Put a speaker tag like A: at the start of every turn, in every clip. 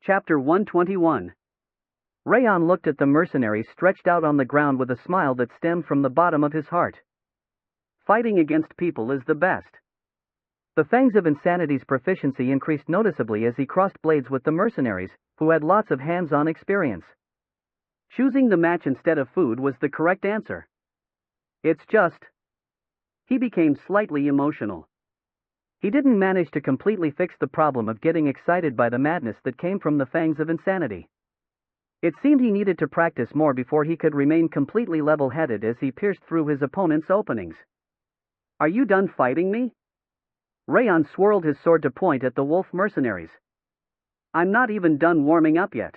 A: Chapter 121. Raon looked at the mercenaries stretched out on the ground with a smile that stemmed from the bottom of his heart. Fighting against people is the best. The fangs of Insanity's proficiency increased noticeably as he crossed blades with the mercenaries, who had lots of hands-on experience. Choosing the match instead of food was the correct answer. It's just... He became slightly emotional. He didn't manage to completely fix the problem of getting excited by the madness that came from the fangs of insanity. It seemed he needed to practice more before he could remain completely level-headed as he pierced through his opponent's openings. Are you done fighting me? Raon swirled his sword to point at the wolf mercenaries. I'm not even done warming up yet.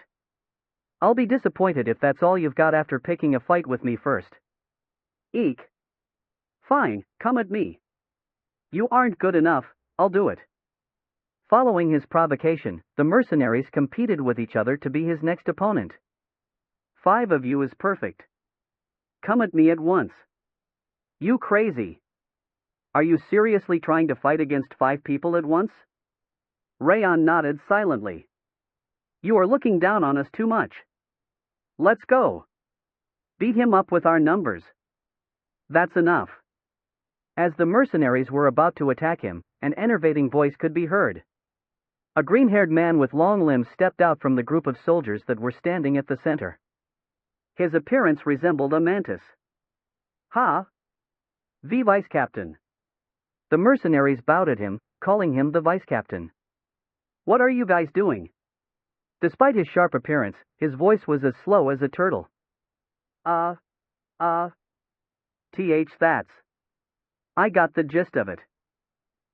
A: I'll be disappointed if that's all you've got after picking a fight with me first. Eek. Fine, come at me. You aren't good enough, I'll do it. Following his provocation, the mercenaries competed with each other to be his next opponent. 5 of you is perfect. Come at me at once. You crazy. Are you seriously trying to fight against 5 people at once? Raon nodded silently. You are looking down on us too much. Let's go. Beat him up with our numbers. That's enough. As the mercenaries were about to attack him, an enervating voice could be heard. A green-haired man with long limbs stepped out from the group of soldiers that were standing at the center. His appearance resembled a mantis. Ha! The vice-captain. The mercenaries bowed at him, calling him the vice-captain. What are you guys doing? Despite his sharp appearance, his voice was as slow as a turtle. That's. I got the gist of it.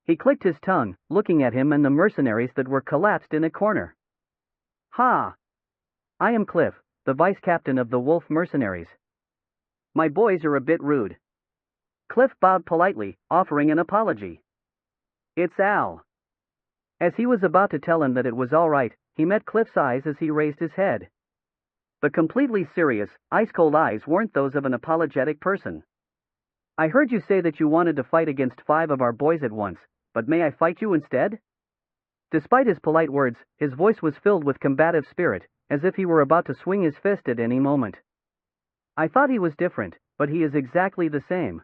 A: He clicked his tongue, looking at him and the mercenaries that were collapsed in a corner. Ha! I am Cliff, the vice-captain of the wolf mercenaries. My boys are a bit rude. Cliff bowed politely, offering an apology. It's Al. As he was about to tell him that it was all right, he met Cliff's eyes as he raised his head. The completely serious, ice-cold eyes weren't those of an apologetic person. I heard you say that you wanted to fight against 5 of our boys at once, but may I fight you instead? Despite his polite words, his voice was filled with combative spirit, as if he were about to swing his fist at any moment. I thought he was different, but he is exactly the same.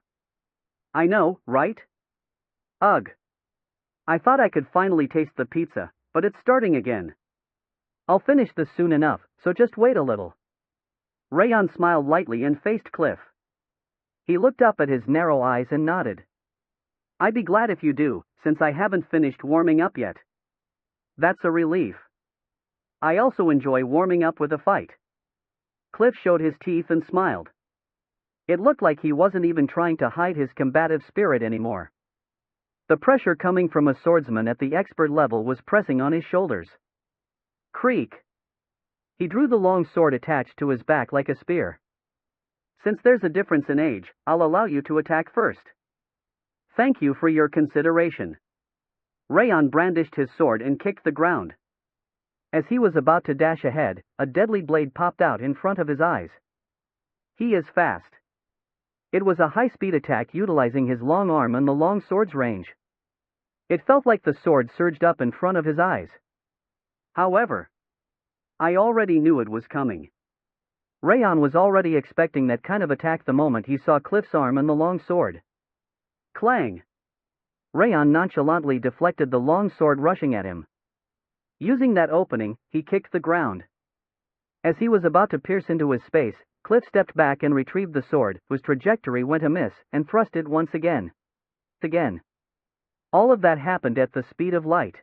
A: I know, right? Ugh. I thought I could finally taste the pizza, but it's starting again. I'll finish this soon enough, so just wait a little. Raon smiled lightly and faced Cliff. He looked up at his narrow eyes and nodded. I'd be glad if you do, since I haven't finished warming up yet. That's a relief. I also enjoy warming up with a fight. Cliff showed his teeth and smiled. It looked like he wasn't even trying to hide his combative spirit anymore. The pressure coming from a swordsman at the expert level was pressing on his shoulders. Creak. He drew the long sword attached to his back like a spear. Since there's a difference in age, I'll allow you to attack first. Thank you for your consideration. Raon brandished his sword and kicked the ground. As he was about to dash ahead, a deadly blade popped out in front of his eyes. He is fast. It was a high-speed attack utilizing his long arm and the long sword's range. It felt like the sword surged up in front of his eyes. However, I already knew it was coming. Raon was already expecting that kind of attack the moment he saw Cliff's arm and the long sword. Clang! Raon nonchalantly deflected the long sword rushing at him. Using that opening, he kicked the ground. As he was about to pierce into his space, Cliff stepped back and retrieved the sword, whose trajectory went amiss, and thrust it once again. All of that happened at the speed of light.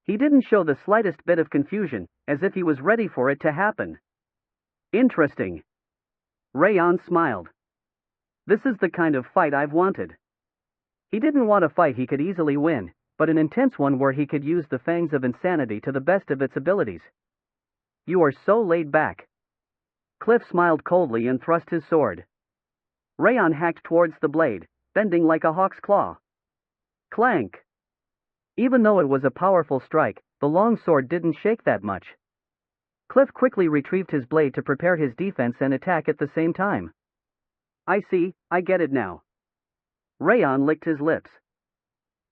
A: He didn't show the slightest bit of confusion, as if he was ready for it to happen. Interesting. Raon smiled. This is the kind of fight I've wanted. He didn't want a fight he could easily win, but an intense one where he could use the fangs of insanity to the best of its abilities. You are so laid back. Cliff smiled coldly and thrust his sword. Raon hacked towards the blade, bending like a hawk's claw. Clank! Even though it was a powerful strike, the long sword didn't shake that much. Cliff quickly retrieved his blade to prepare his defense and attack at the same time. I see, I get it now. Raon licked his lips.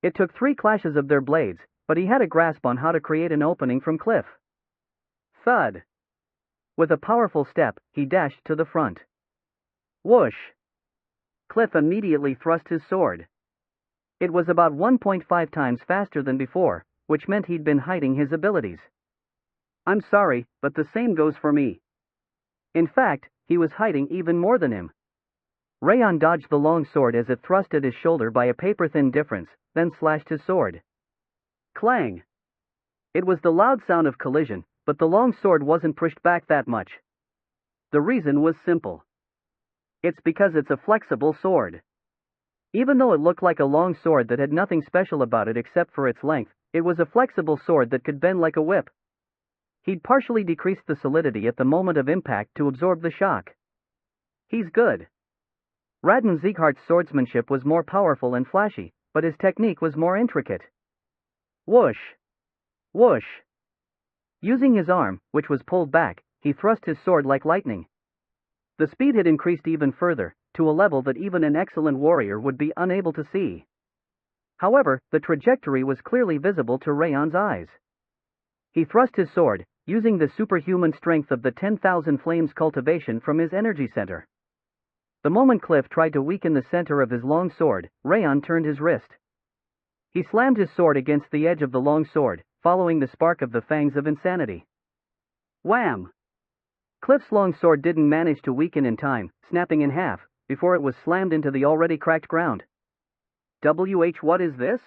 A: It took 3 clashes of their blades, but he had a grasp on how to create an opening from Cliff. Thud. With a powerful step, he dashed to the front. Whoosh! Cliff immediately thrust his sword. It was about 1.5 times faster than before, which meant he'd been hiding his abilities. I'm sorry, but the same goes for me. In fact, he was hiding even more than him. Raon dodged the long sword as it thrust at his shoulder by a paper-thin difference, then slashed his sword. Clang! It was the loud sound of collision, but the long sword wasn't pushed back that much. The reason was simple. It's because it's a flexible sword. Even though it looked like a long sword that had nothing special about it except for its length, it was a flexible sword that could bend like a whip. He'd partially decreased the solidity at the moment of impact to absorb the shock. He's good. Raden Sieghart's swordsmanship was more powerful and flashy, but his technique was more intricate. Whoosh! Whoosh! Using his arm, which was pulled back, he thrust his sword like lightning. The speed had increased even further, to a level that even an excellent warrior would be unable to see. However, the trajectory was clearly visible to Raon's eyes. He thrust his sword, using the superhuman strength of the 10,000 flames cultivation from his energy center. The moment Cliff tried to weaken the center of his long sword, Raon turned his wrist. He slammed his sword against the edge of the long sword, following the spark of the fangs of insanity. Wham! Cliff's long sword didn't manage to weaken in time, snapping in half, before it was slammed into the already cracked ground. What is this?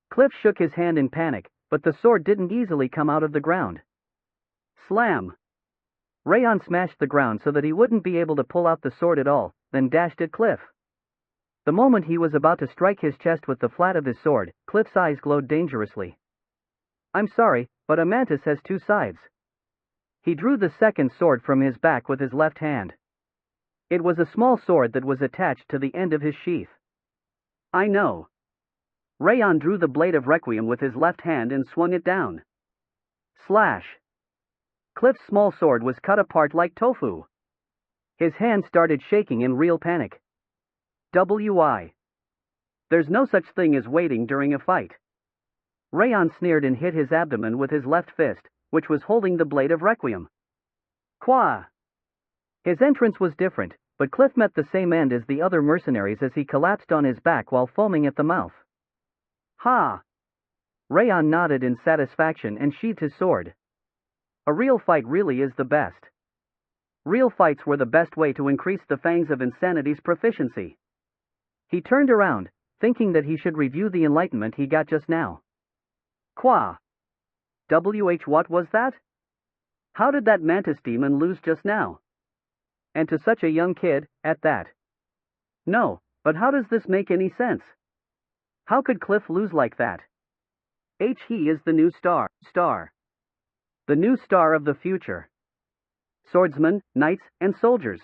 A: Cliff shook his hand in panic, but the sword didn't easily come out of the ground. Slam! Raon smashed the ground so that he wouldn't be able to pull out the sword at all, then dashed at Cliff. The moment he was about to strike his chest with the flat of his sword, Cliff's eyes glowed dangerously. I'm sorry, but a mantis has two sides. He drew the second sword from his back with his left hand. It was a small sword that was attached to the end of his sheath. I know. Raon drew the blade of Requiem with his left hand and swung it down. Slash! Cliff's small sword was cut apart like tofu. His hand started shaking in real panic. There's no such thing as waiting during a fight. Raon sneered and hit his abdomen with his left fist, which was holding the blade of Requiem. Qua! His entrance was different, but Cliff met the same end as the other mercenaries as he collapsed on his back while foaming at the mouth. Ha! Raon nodded in satisfaction and sheathed his sword. A real fight really is the best. Real fights were the best way to increase the fangs of insanity's proficiency. He turned around, thinking that he should review the enlightenment he got just now. Qua! What was that? How did that mantis demon lose just now? And to such a young kid, at that. No, but how does this make any sense? How could Cliff lose like that? He is the new star. The new star of the future. Swordsmen, knights, and soldiers.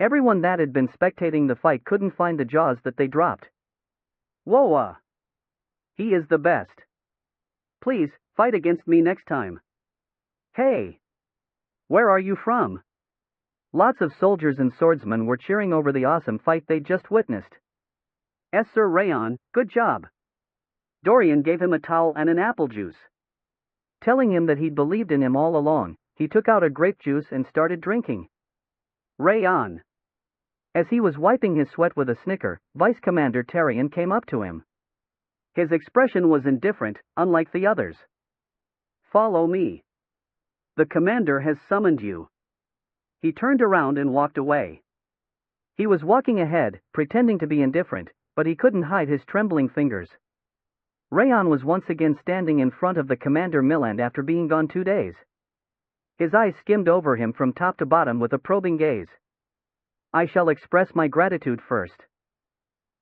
A: Everyone that had been spectating the fight couldn't find the jaws that they dropped. Whoa! He is the best. Please, fight against me next time. Hey! Where are you from? Lots of soldiers and swordsmen were cheering over the awesome fight they'd just witnessed. Sir Raon, good job. Dorian gave him a towel and an apple juice. Telling him that he'd believed in him all along, he took out a grape juice and started drinking. Raon. As he was wiping his sweat with a snicker, Vice Commander Tarian came up to him. His expression was indifferent, unlike the others. Follow me. The commander has summoned you. He turned around and walked away. He was walking ahead, pretending to be indifferent, but he couldn't hide his trembling fingers. Raon was once again standing in front of the Commander Milland after being gone 2 days. His eyes skimmed over him from top to bottom with a probing gaze. I shall express my gratitude first.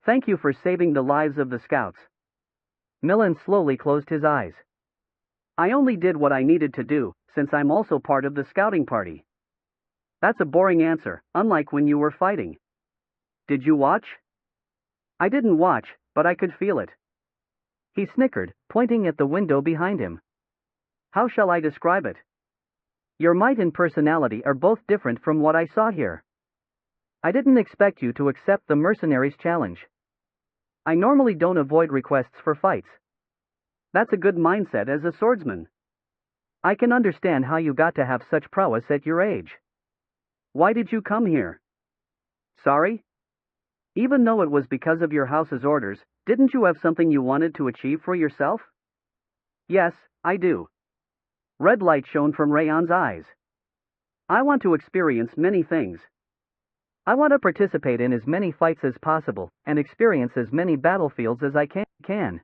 A: Thank you for saving the lives of the scouts. Milland slowly closed his eyes. I only did what I needed to do, since I'm also part of the scouting party. That's a boring answer, unlike when you were fighting. Did you watch? I didn't watch, but I could feel it. He snickered, pointing at the window behind him. How shall I describe it? Your might and personality are both different from what I saw here. I didn't expect you to accept the mercenaries' challenge. I normally don't avoid requests for fights. That's a good mindset as a swordsman. I can understand how you got to have such prowess at your age. Why did you come here? Sorry? Even though it was because of your house's orders, didn't you have something you wanted to achieve for yourself? Yes, I do. Red light shone from Raon's eyes. I want to experience many things. I want to participate in as many fights as possible, and experience as many battlefields as I can.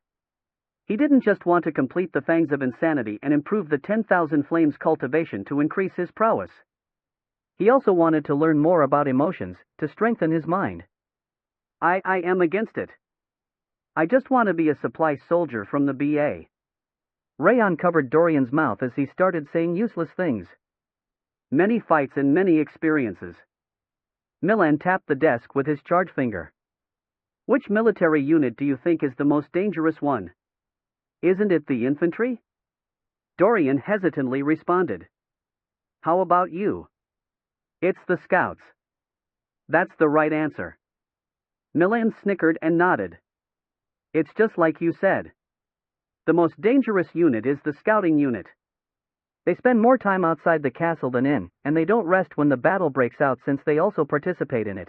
A: He didn't just want to complete the Fangs of Insanity and improve the 10,000 Flames cultivation to increase his prowess. He also wanted to learn more about emotions, to strengthen his mind. I am against it. I just want to be a supply soldier from the BA. Raon covered Dorian's mouth as he started saying useless things. Many fights and many experiences. Milan tapped the desk with his charge finger. Which military unit do you think is the most dangerous one? Isn't it the infantry? Dorian hesitantly responded. How about you? It's the scouts. That's the right answer. Milan snickered and nodded. It's just like you said. The most dangerous unit is the scouting unit. They spend more time outside the castle than in, and they don't rest when the battle breaks out since they also participate in it.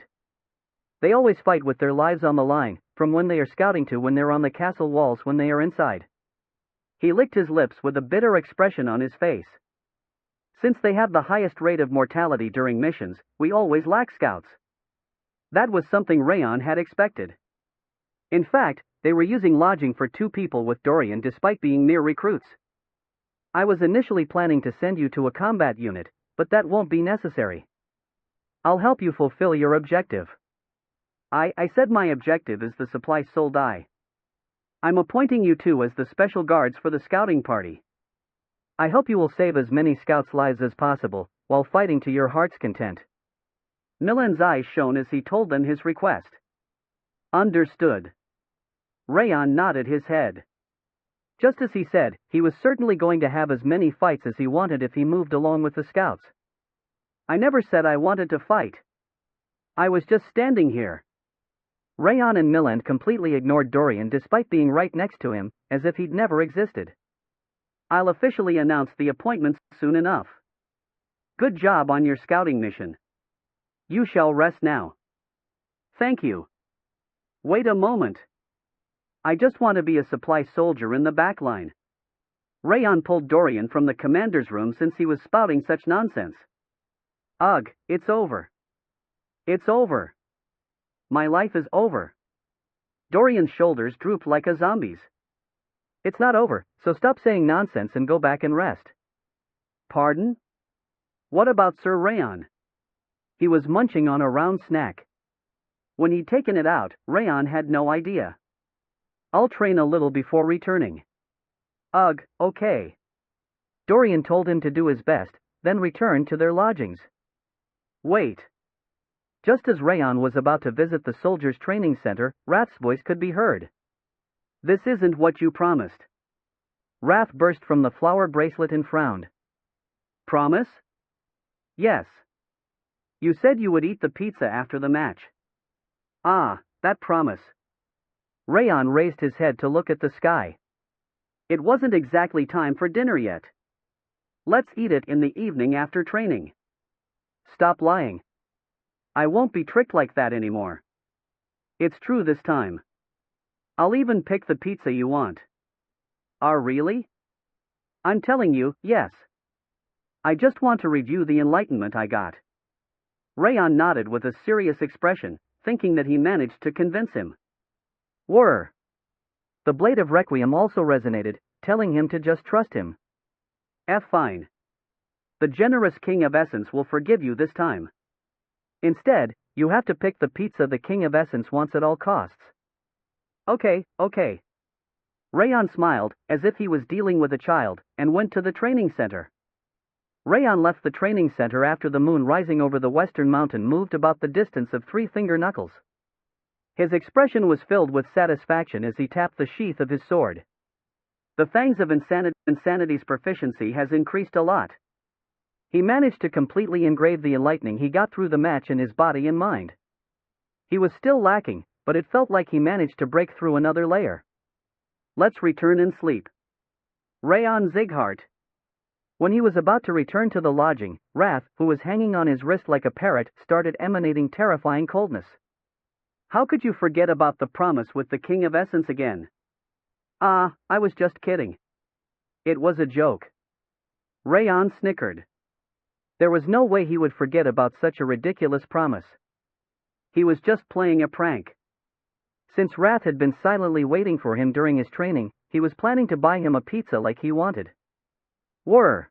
A: They always fight with their lives on the line, from when they are scouting to when they're on the castle walls when they are inside. He licked his lips with a bitter expression on his face. Since they have the highest rate of mortality during missions, we always lack scouts. That was something Raon had expected. In fact, they were using lodging for 2 people with Dorian despite being mere recruits. I was initially planning to send you to a combat unit, but that won't be necessary. I'll help you fulfill your objective. I said my objective is the supply soldi. I'm appointing you 2 as the special guards for the scouting party. I hope you will save as many scouts' lives as possible, while fighting to your heart's content. Milan's eyes shone as he told them his request. Understood. Raon nodded his head. Just as he said, he was certainly going to have as many fights as he wanted if he moved along with the scouts. I never said I wanted to fight. I was just standing here. Raon and Milan completely ignored Dorian despite being right next to him, as if he'd never existed. I'll officially announce the appointments soon enough. Good job on your scouting mission. You shall rest now. Thank you. Wait a moment. I just want to be a supply soldier in the back line. Raon pulled Dorian from the commander's room since he was spouting such nonsense. Ugh, it's over. It's over. My life is over. Dorian's shoulders drooped like a zombie's. It's not over, so stop saying nonsense and go back and rest. Pardon? What about Sir Raon? He was munching on a round snack. When he'd taken it out, Raon had no idea. I'll train a little before returning. Ugh, okay. Dorian told him to do his best, then returned to their lodgings. Wait. Just as Raon was about to visit the soldiers' training center, Rath's voice could be heard. This isn't what you promised. Rath burst from the flower bracelet and frowned. Promise? Yes. You said you would eat the pizza after the match. Ah, that promise. Raon raised his head to look at the sky. It wasn't exactly time for dinner yet. Let's eat it in the evening after training. Stop lying. I won't be tricked like that anymore. It's true this time. I'll even pick the pizza you want. Really? I'm telling you, yes. I just want to review the enlightenment I got. Raon nodded with a serious expression, thinking that he managed to convince him. Whir. The blade of Requiem also resonated, telling him to just trust him. Fine. The generous King of Essence will forgive you this time. Instead, you have to pick the pizza the King of Essence wants at all costs. Okay. Raon smiled, as if he was dealing with a child, and went to the training center. Raon left the training center after the moon rising over the western mountain moved about the distance of 3 finger knuckles. His expression was filled with satisfaction as he tapped the sheath of his sword. The Fangs of Insanity's proficiency has increased a lot. He managed to completely engrave the enlightening he got through the match in his body and mind. He was still lacking, but it felt like he managed to break through another layer. Let's return and sleep. Raon Zighart. When he was about to return to the lodging, wrath, who was hanging on his wrist like a parrot, started emanating terrifying coldness. How could you forget about the promise with the King of Essence again? Ah, I was just kidding. It was a joke. Raon snickered. There was no way he would forget about such a ridiculous promise. He was just playing a prank. Since Wrath had been silently waiting for him during his training, he was planning to buy him a pizza like he wanted. Whir!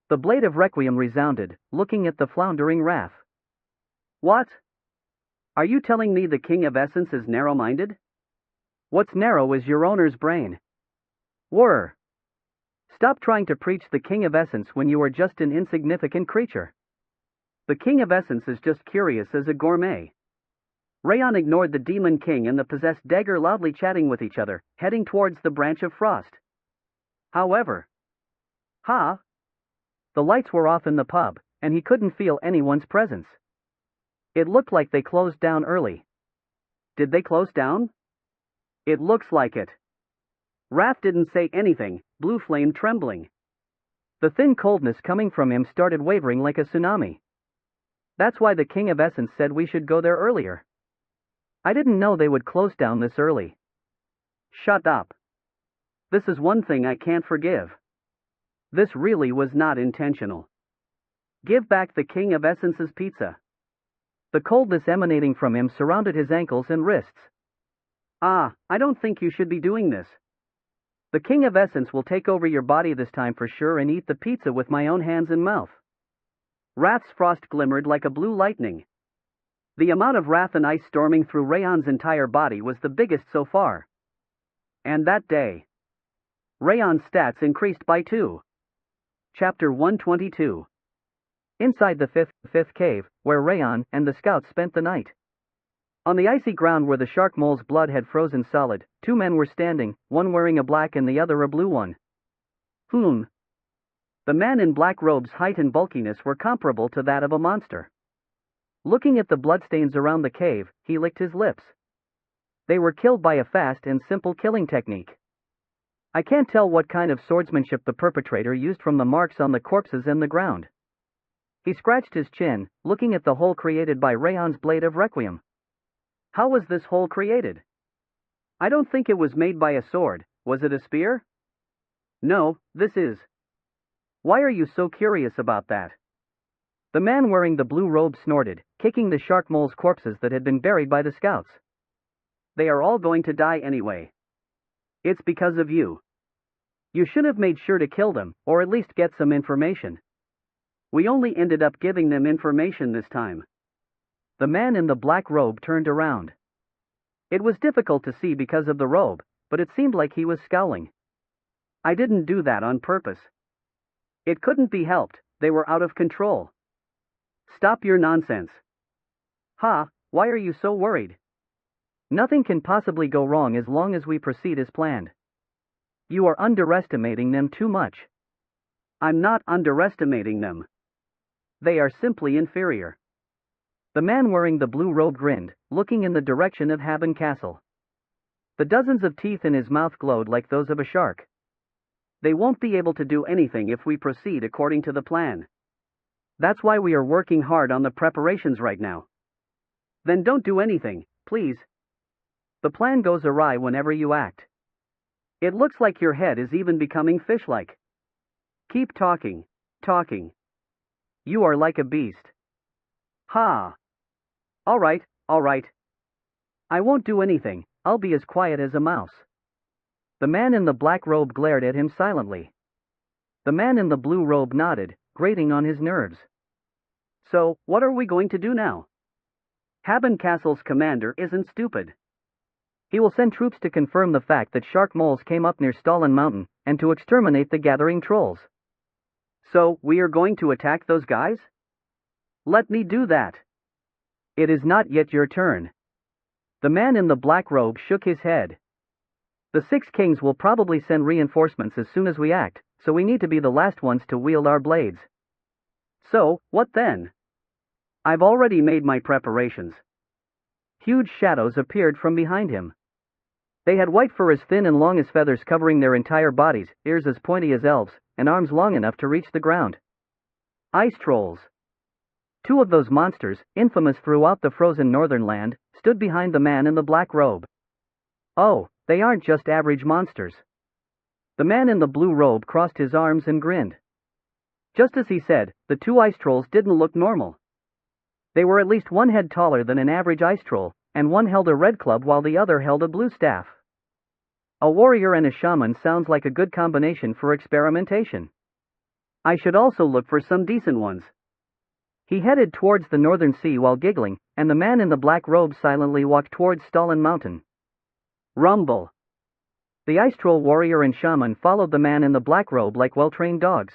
A: The blade of Requiem resounded, looking at the floundering Wrath. What? Are you telling me the King of Essence is narrow-minded? What's narrow is your owner's brain. Whir! Stop trying to preach the King of Essence when you are just an insignificant creature. The King of Essence is just curious as a gourmet. Raon ignored the Demon King and the possessed dagger loudly chatting with each other, heading towards the branch of frost. However, the lights were off in the pub, and he couldn't feel anyone's presence. It looked like they closed down early. Did they close down? It looks like it. Wrath didn't say anything, Blue Flame trembling. The thin coldness coming from him started wavering like a tsunami. That's why the King of Essence said we should go there earlier. I didn't know they would close down this early. Shut up. This is one thing I can't forgive. This really was not intentional. Give back the King of Essence's pizza. The coldness emanating from him surrounded his ankles and wrists. Ah, I don't think you should be doing this. The King of Essence will take over your body this time for sure and eat the pizza with my own hands and mouth. Wrath's frost glimmered like a blue lightning. The amount of wrath and ice storming through Raon's entire body was the biggest so far. And that day, Raon's stats increased by 2. Chapter 122. Inside the fifth cave, where Raon and the scouts spent the night. On the icy ground where the shark mole's blood had frozen solid, 2 men were standing, one wearing a black and the other a blue one. The man in black robe's height and bulkiness were comparable to that of a monster. Looking at the bloodstains around the cave, he licked his lips. They were killed by a fast and simple killing technique. I can't tell what kind of swordsmanship the perpetrator used from the marks on the corpses and the ground. He scratched his chin, looking at the hole created by Raon's blade of Requiem. How was this hole created? I don't think it was made by a sword. Was it a spear? No, this is. Why are you so curious about that? The man wearing the blue robe snorted, kicking the shark mole's corpses that had been buried by the scouts. They are all going to die anyway. It's because of you. You should have made sure to kill them, or at least get some information. We only ended up giving them information this time. The man in the black robe turned around. It was difficult to see because of the robe, but it seemed like he was scowling. I didn't do that on purpose. It couldn't be helped, they were out of control. Stop your nonsense. Why are you so worried? Nothing can possibly go wrong as long as we proceed as planned. You are underestimating them too much. I'm not underestimating them. They are simply inferior. The man wearing the blue robe grinned, looking in the direction of Haben Castle. The dozens of teeth in his mouth glowed like those of a shark. They won't be able to do anything if we proceed according to the plan. That's why we are working hard on the preparations right now. Then don't do anything, please. The plan goes awry whenever you act. It looks like your head is even becoming fish-like. Keep talking. You are like a beast. All right. I won't do anything, I'll be as quiet as a mouse. The man in the black robe glared at him silently. The man in the blue robe nodded, grating on his nerves. So, what are we going to do now? Haben Castle's commander isn't stupid. He will send troops to confirm the fact that shark moles came up near Stalin Mountain, and to exterminate the gathering trolls. So, we are going to attack those guys? Let me do that. It is not yet your turn. The man in the black robe shook his head. The 6 kings will probably send reinforcements as soon as we act, so we need to be the last ones to wield our blades. So, what then? I've already made my preparations. Huge shadows appeared from behind him. They had white fur as thin and long as feathers covering their entire bodies, ears as pointy as elves, and arms long enough to reach the ground. Ice trolls. Two of those monsters, infamous throughout the frozen northern land, stood behind the man in the black robe. Oh, they aren't just average monsters. The man in the blue robe crossed his arms and grinned. Just as he said, the two ice trolls didn't look normal. They were at least one head taller than an average ice troll, and one held a red club while the other held a blue staff. A warrior and a shaman sounds like a good combination for experimentation. I should also look for some decent ones. He headed towards the northern sea while giggling, and the man in the black robe silently walked towards Stalin Mountain. Rumble. The ice troll warrior and shaman followed the man in the black robe like well-trained dogs.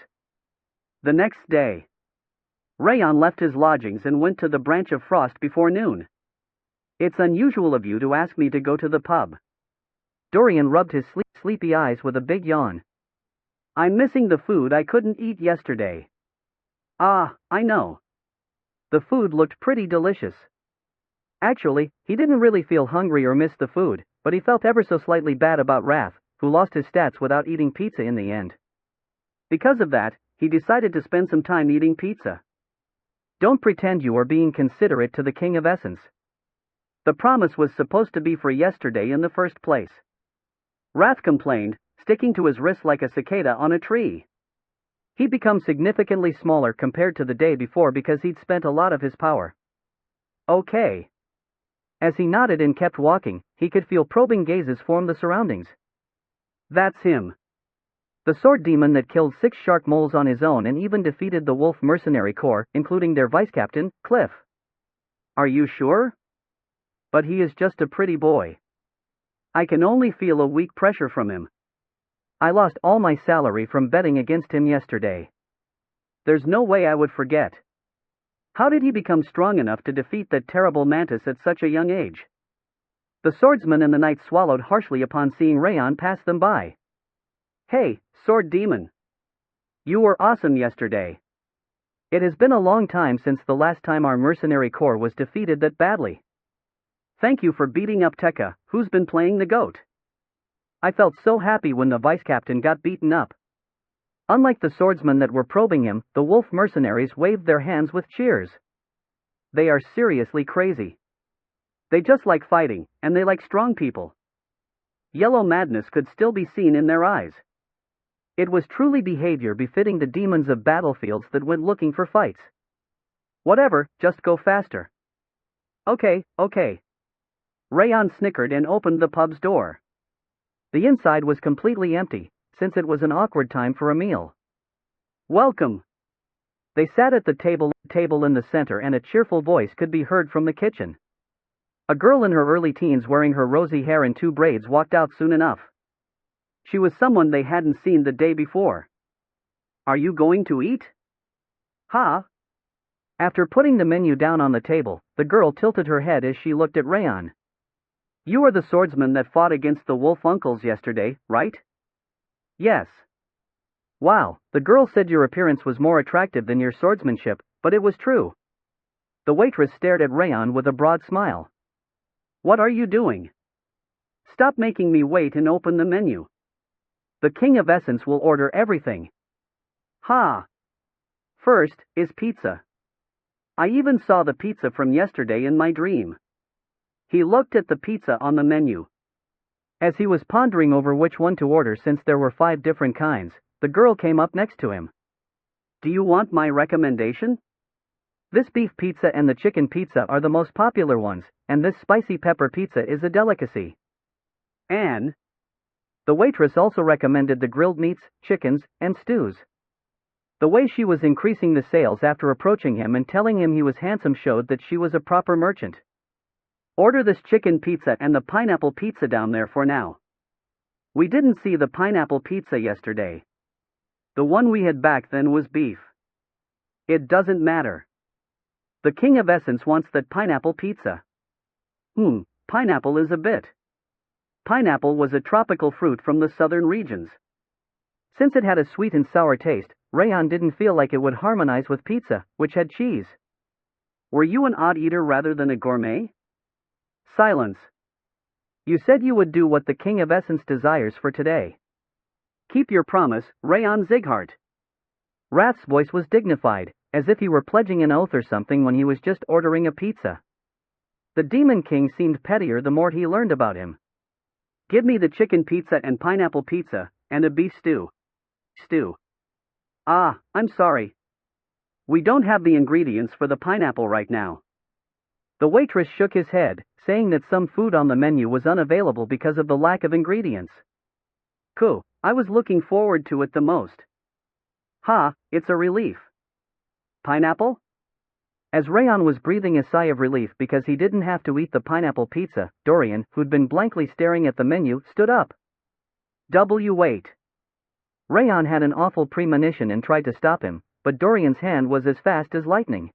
A: The next day, Raon left his lodgings and went to the Branch of Frost before noon. It's unusual of you to ask me to go to the pub. Dorian rubbed his sleepy eyes with a big yawn. I'm missing the food I couldn't eat yesterday. Ah, I know. The food looked pretty delicious. Actually, he didn't really feel hungry or miss the food, but he felt ever so slightly bad about Wrath, who lost his stats without eating pizza in the end. Because of that, he decided to spend some time eating pizza. Don't pretend you are being considerate to the King of Essence. The promise was supposed to be for yesterday in the first place. Wrath complained, sticking to his wrist like a cicada on a tree. He'd become significantly smaller compared to the day before because he'd spent a lot of his power. Okay. As he nodded and kept walking, he could feel probing gazes form the surroundings. That's him. The sword demon that killed 6 shark moles on his own and even defeated the wolf mercenary corps, including their vice-captain, Cliff. Are you sure? But he is just a pretty boy. I can only feel a weak pressure from him. I lost all my salary from betting against him yesterday. There's no way I would forget. How did he become strong enough to defeat that terrible mantis at such a young age? The swordsman and the knight swallowed harshly upon seeing Raon pass them by. Hey, sword demon. You were awesome yesterday. It has been a long time since the last time our mercenary corps was defeated that badly. Thank you for beating up Tekka, who's been playing the goat. I felt so happy when the vice-captain got beaten up. Unlike the swordsmen that were probing him, the wolf mercenaries waved their hands with cheers. They are seriously crazy. They just like fighting, and they like strong people. Yellow madness could still be seen in their eyes. It was truly behavior befitting the demons of battlefields that went looking for fights. Whatever, just go faster. Okay. Raon snickered and opened the pub's door. The inside was completely empty, since it was an awkward time for a meal. Welcome. They sat at the table in the center and a cheerful voice could be heard from the kitchen. A girl in her early teens wearing her rosy hair in 2 braids walked out soon enough. She was someone they hadn't seen the day before. Are you going to eat? Ha! After putting the menu down on the table, the girl tilted her head as she looked at Raon. You are the swordsman that fought against the wolf uncles yesterday, right? Yes. Wow, the girl said your appearance was more attractive than your swordsmanship, but it was true. The waitress stared at Raon with a broad smile. What are you doing? Stop making me wait and open the menu. The King of Essence will order everything. Ha! First, is pizza. I even saw the pizza from yesterday in my dream. He looked at the pizza on the menu. As he was pondering over which one to order since there were 5 different kinds, the girl came up next to him. Do you want my recommendation? This beef pizza and the chicken pizza are the most popular ones, and this spicy pepper pizza is a delicacy. And the waitress also recommended the grilled meats, chickens, and stews. The way she was increasing the sales after approaching him and telling him he was handsome showed that she was a proper merchant. Order this chicken pizza and the pineapple pizza down there for now. We didn't see the pineapple pizza yesterday. The one we had back then was beef. It doesn't matter. The King of Essence wants that pineapple pizza. Pineapple is a bit. Pineapple was a tropical fruit from the southern regions. Since it had a sweet and sour taste, Raon didn't feel like it would harmonize with pizza, which had cheese. Were you an odd eater rather than a gourmet? Silence. You said you would do what the King of Essence desires for today. Keep your promise, Raon Zighart. Rath's voice was dignified, as if he were pledging an oath or something when he was just ordering a pizza. The Demon King seemed pettier the more he learned about him. Give me the chicken pizza and pineapple pizza, and a beef stew. Ah, I'm sorry. We don't have the ingredients for the pineapple right now. The waitress shook his head, saying that some food on the menu was unavailable because of the lack of ingredients. Cool, I was looking forward to it the most. Ha, it's a relief. Pineapple? As Raon was breathing a sigh of relief because he didn't have to eat the pineapple pizza, Dorian, who'd been blankly staring at the menu, stood up. Wait. Raon had an awful premonition and tried to stop him, but Dorian's hand was as fast as lightning.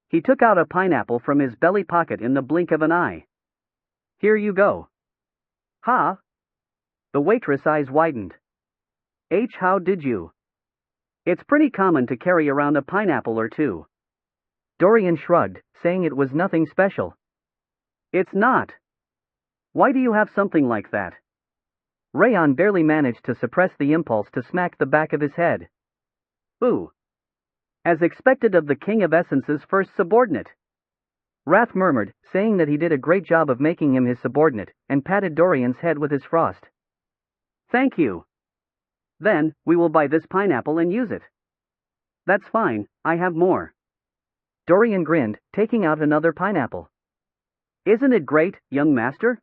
A: He took out a pineapple from his belly pocket in the blink of an eye. Here you go. Ha? The waitress' eyes widened. How did you? It's pretty common to carry around a pineapple or two. Dorian shrugged, saying it was nothing special. It's not. Why do you have something like that? Raon barely managed to suppress the impulse to smack the back of his head. Ooh. As expected of the King of Essence's first subordinate. Rath murmured, saying that he did a great job of making him his subordinate, and patted Dorian's head with his frost. Thank you. Then, we will buy this pineapple and use it. That's fine, I have more. Dorian grinned, taking out another pineapple. Isn't it great, young master?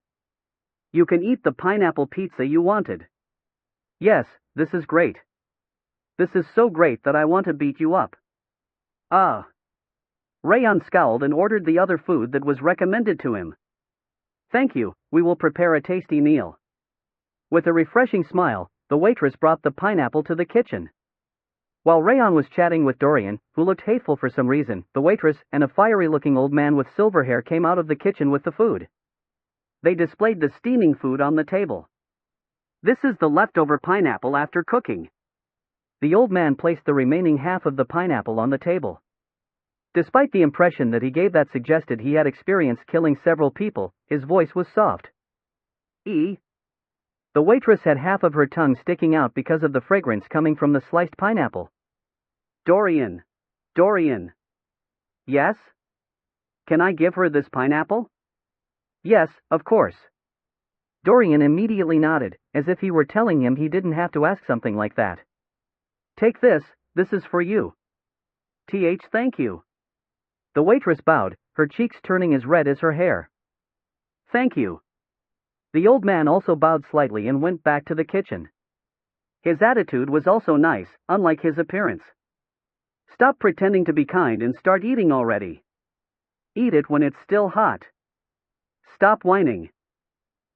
A: You can eat the pineapple pizza you wanted. Yes, this is great. This is so great that I want to beat you up. Ah. Raon scowled and ordered the other food that was recommended to him. Thank you, we will prepare a tasty meal. With a refreshing smile, the waitress brought the pineapple to the kitchen. While Raon was chatting with Dorian, who looked hateful for some reason, the waitress and a fiery-looking old man with silver hair came out of the kitchen with the food. They displayed the steaming food on the table. This is the leftover pineapple after cooking. The old man placed the remaining half of the pineapple on the table. Despite the impression that he gave that suggested he had experience killing several people, his voice was soft. The waitress had half of her tongue sticking out because of the fragrance coming from the sliced pineapple. Dorian. Yes? Can I give her this pineapple? Yes, of course. Dorian immediately nodded, as if he were telling him he didn't have to ask something like that. Take this is for you. Thank you. The waitress bowed, her cheeks turning as red as her hair. Thank you. The old man also bowed slightly and went back to the kitchen. His attitude was also nice, unlike his appearance. Stop pretending to be kind and start eating already. Eat it when it's still hot. Stop whining.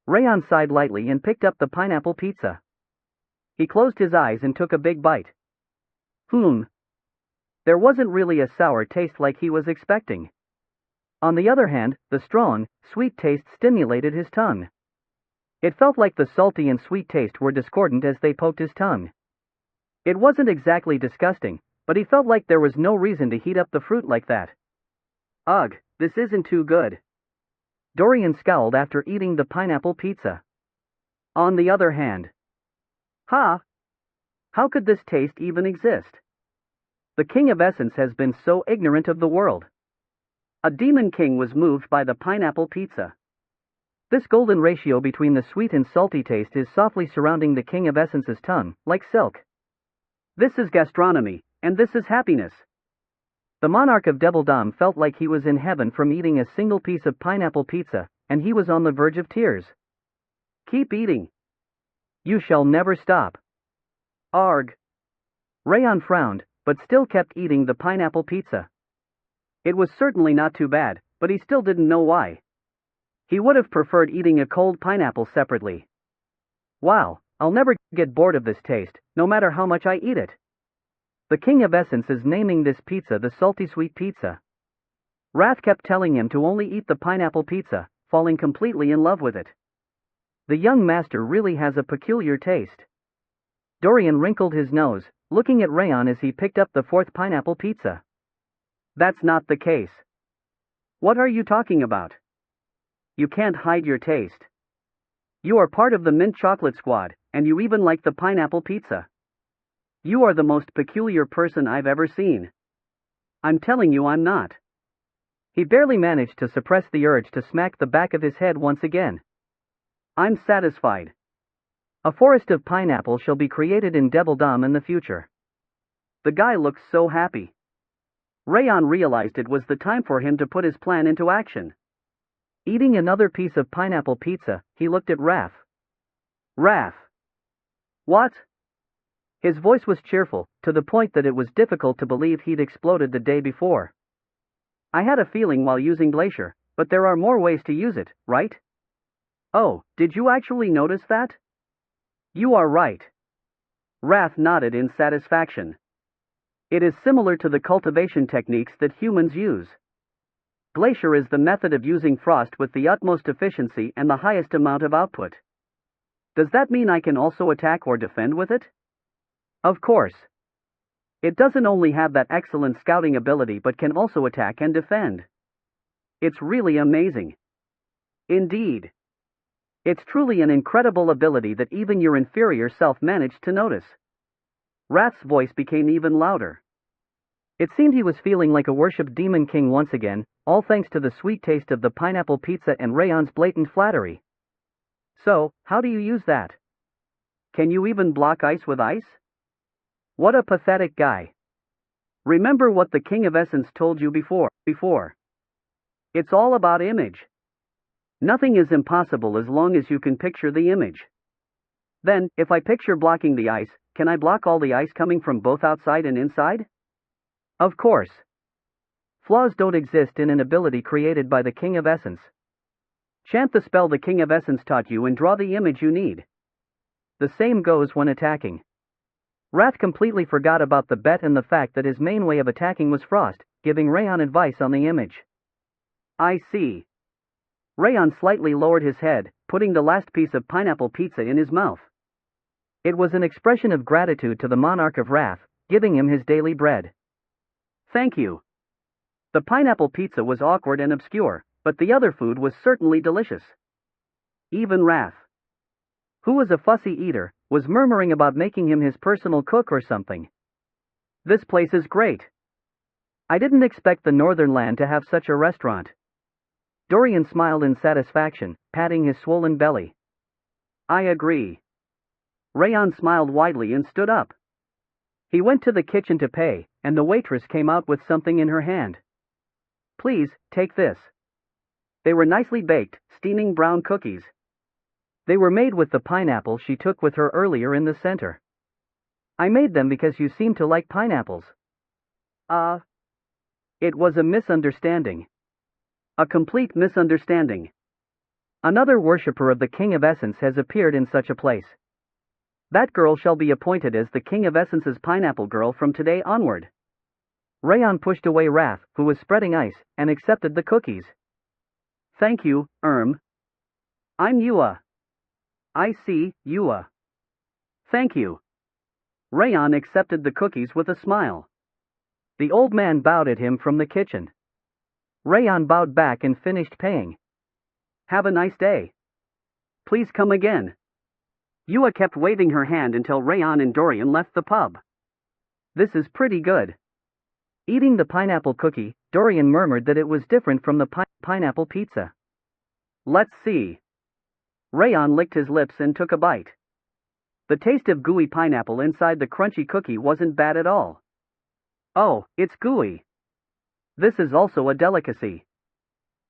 A: Raon sighed lightly and picked up the pineapple pizza. He closed his eyes and took a big bite. There wasn't really a sour taste like he was expecting. On the other hand, the strong, sweet taste stimulated his tongue. It felt like the salty and sweet taste were discordant as they poked his tongue. It wasn't exactly disgusting, but he felt like there was no reason to heat up the fruit like that. Ugh, this isn't too good. Dorian scowled after eating the pineapple pizza. On the other hand. How could this taste even exist? The King of Essence has been so ignorant of the world. A demon king was moved by the pineapple pizza. This golden ratio between the sweet and salty taste is softly surrounding the King of Essence's tongue, like silk. This is gastronomy, and this is happiness. The monarch of Devilldom felt like he was in heaven from eating a single piece of pineapple pizza, and he was on the verge of tears. Keep eating. You shall never stop. Arg. Raon frowned, but still kept eating the pineapple pizza. It was certainly not too bad, but he still didn't know why. He would have preferred eating a cold pineapple separately. Wow, I'll never get bored of this taste, no matter how much I eat it. The King of Essence is naming this pizza the Salty Sweet Pizza. Rath kept telling him to only eat the pineapple pizza, falling completely in love with it. The young master really has a peculiar taste. Dorian wrinkled his nose, looking at Raon as he picked up the fourth pineapple pizza. That's not the case. What are you talking about? You can't hide your taste. You are part of the mint chocolate squad, and you even like the pineapple pizza. You are the most peculiar person I've ever seen. I'm telling you I'm not. He barely managed to suppress the urge to smack the back of his head once again. I'm satisfied. A forest of pineapple shall be created in Devildom in the future. The guy looks so happy. Raon realized it was the time for him to put his plan into action. Eating another piece of pineapple pizza, he looked at Raph. Raph. What? His voice was cheerful, to the point that it was difficult to believe he'd exploded the day before. I had a feeling while using Glacier, but there are more ways to use it, right? Oh, did you actually notice that? You are right. Raph nodded in satisfaction. It is similar to the cultivation techniques that humans use. Glacier is the method of using frost with the utmost efficiency and the highest amount of output. Does that mean I can also attack or defend with it? Of course. It doesn't only have that excellent scouting ability but can also attack and defend. It's really amazing. Indeed. It's truly an incredible ability that even your inferior self managed to notice. Raph's voice became even louder. It seemed he was feeling like a worshipped demon king once again, all thanks to the sweet taste of the pineapple pizza and Raon's blatant flattery. So, how do you use that? Can you even block ice with ice? What a pathetic guy. Remember what the King of Essence told you before. It's all about image. Nothing is impossible as long as you can picture the image. Then, if I picture blocking the ice, can I block all the ice coming from both outside and inside? Of course. Flaws don't exist in an ability created by the King of Essence. Chant the spell the King of Essence taught you and draw the image you need. The same goes when attacking. Raph completely forgot about the bet and the fact that his main way of attacking was frost, giving Raon advice on the image. I see. Raon slightly lowered his head, putting the last piece of pineapple pizza in his mouth. It was an expression of gratitude to the monarch of Raph, giving him his daily bread. Thank you. The pineapple pizza was awkward and obscure, but the other food was certainly delicious. Even Raph, who was a fussy eater, was murmuring about making him his personal cook or something. This place is great. I didn't expect the northern land to have such a restaurant. Dorian smiled in satisfaction, patting his swollen belly. I agree. Raon smiled widely and stood up. He went to the kitchen to pay, and the waitress came out with something in her hand. Please, take this. They were nicely baked, steaming brown cookies. They were made with the pineapple she took with her earlier in the center. I made them because you seem to like pineapples. It was a misunderstanding. A complete misunderstanding. Another worshipper of the King of Essence has appeared in such a place. That girl shall be appointed as the King of Essence's pineapple girl from today onward. Raon pushed away Raph, who was spreading ice, and accepted the cookies. Thank you, I'm Yua. I see, Yua. Thank you. Raon accepted the cookies with a smile. The old man bowed at him from the kitchen. Raon bowed back and finished paying. Have a nice day. Please come again. Yua kept waving her hand until Raon and Dorian left the pub. This is pretty good. Eating the pineapple cookie, Dorian murmured that it was different from the pineapple pizza. Let's see. Raon licked his lips and took a bite. The taste of gooey pineapple inside the crunchy cookie wasn't bad at all. Oh, it's gooey. This is also a delicacy.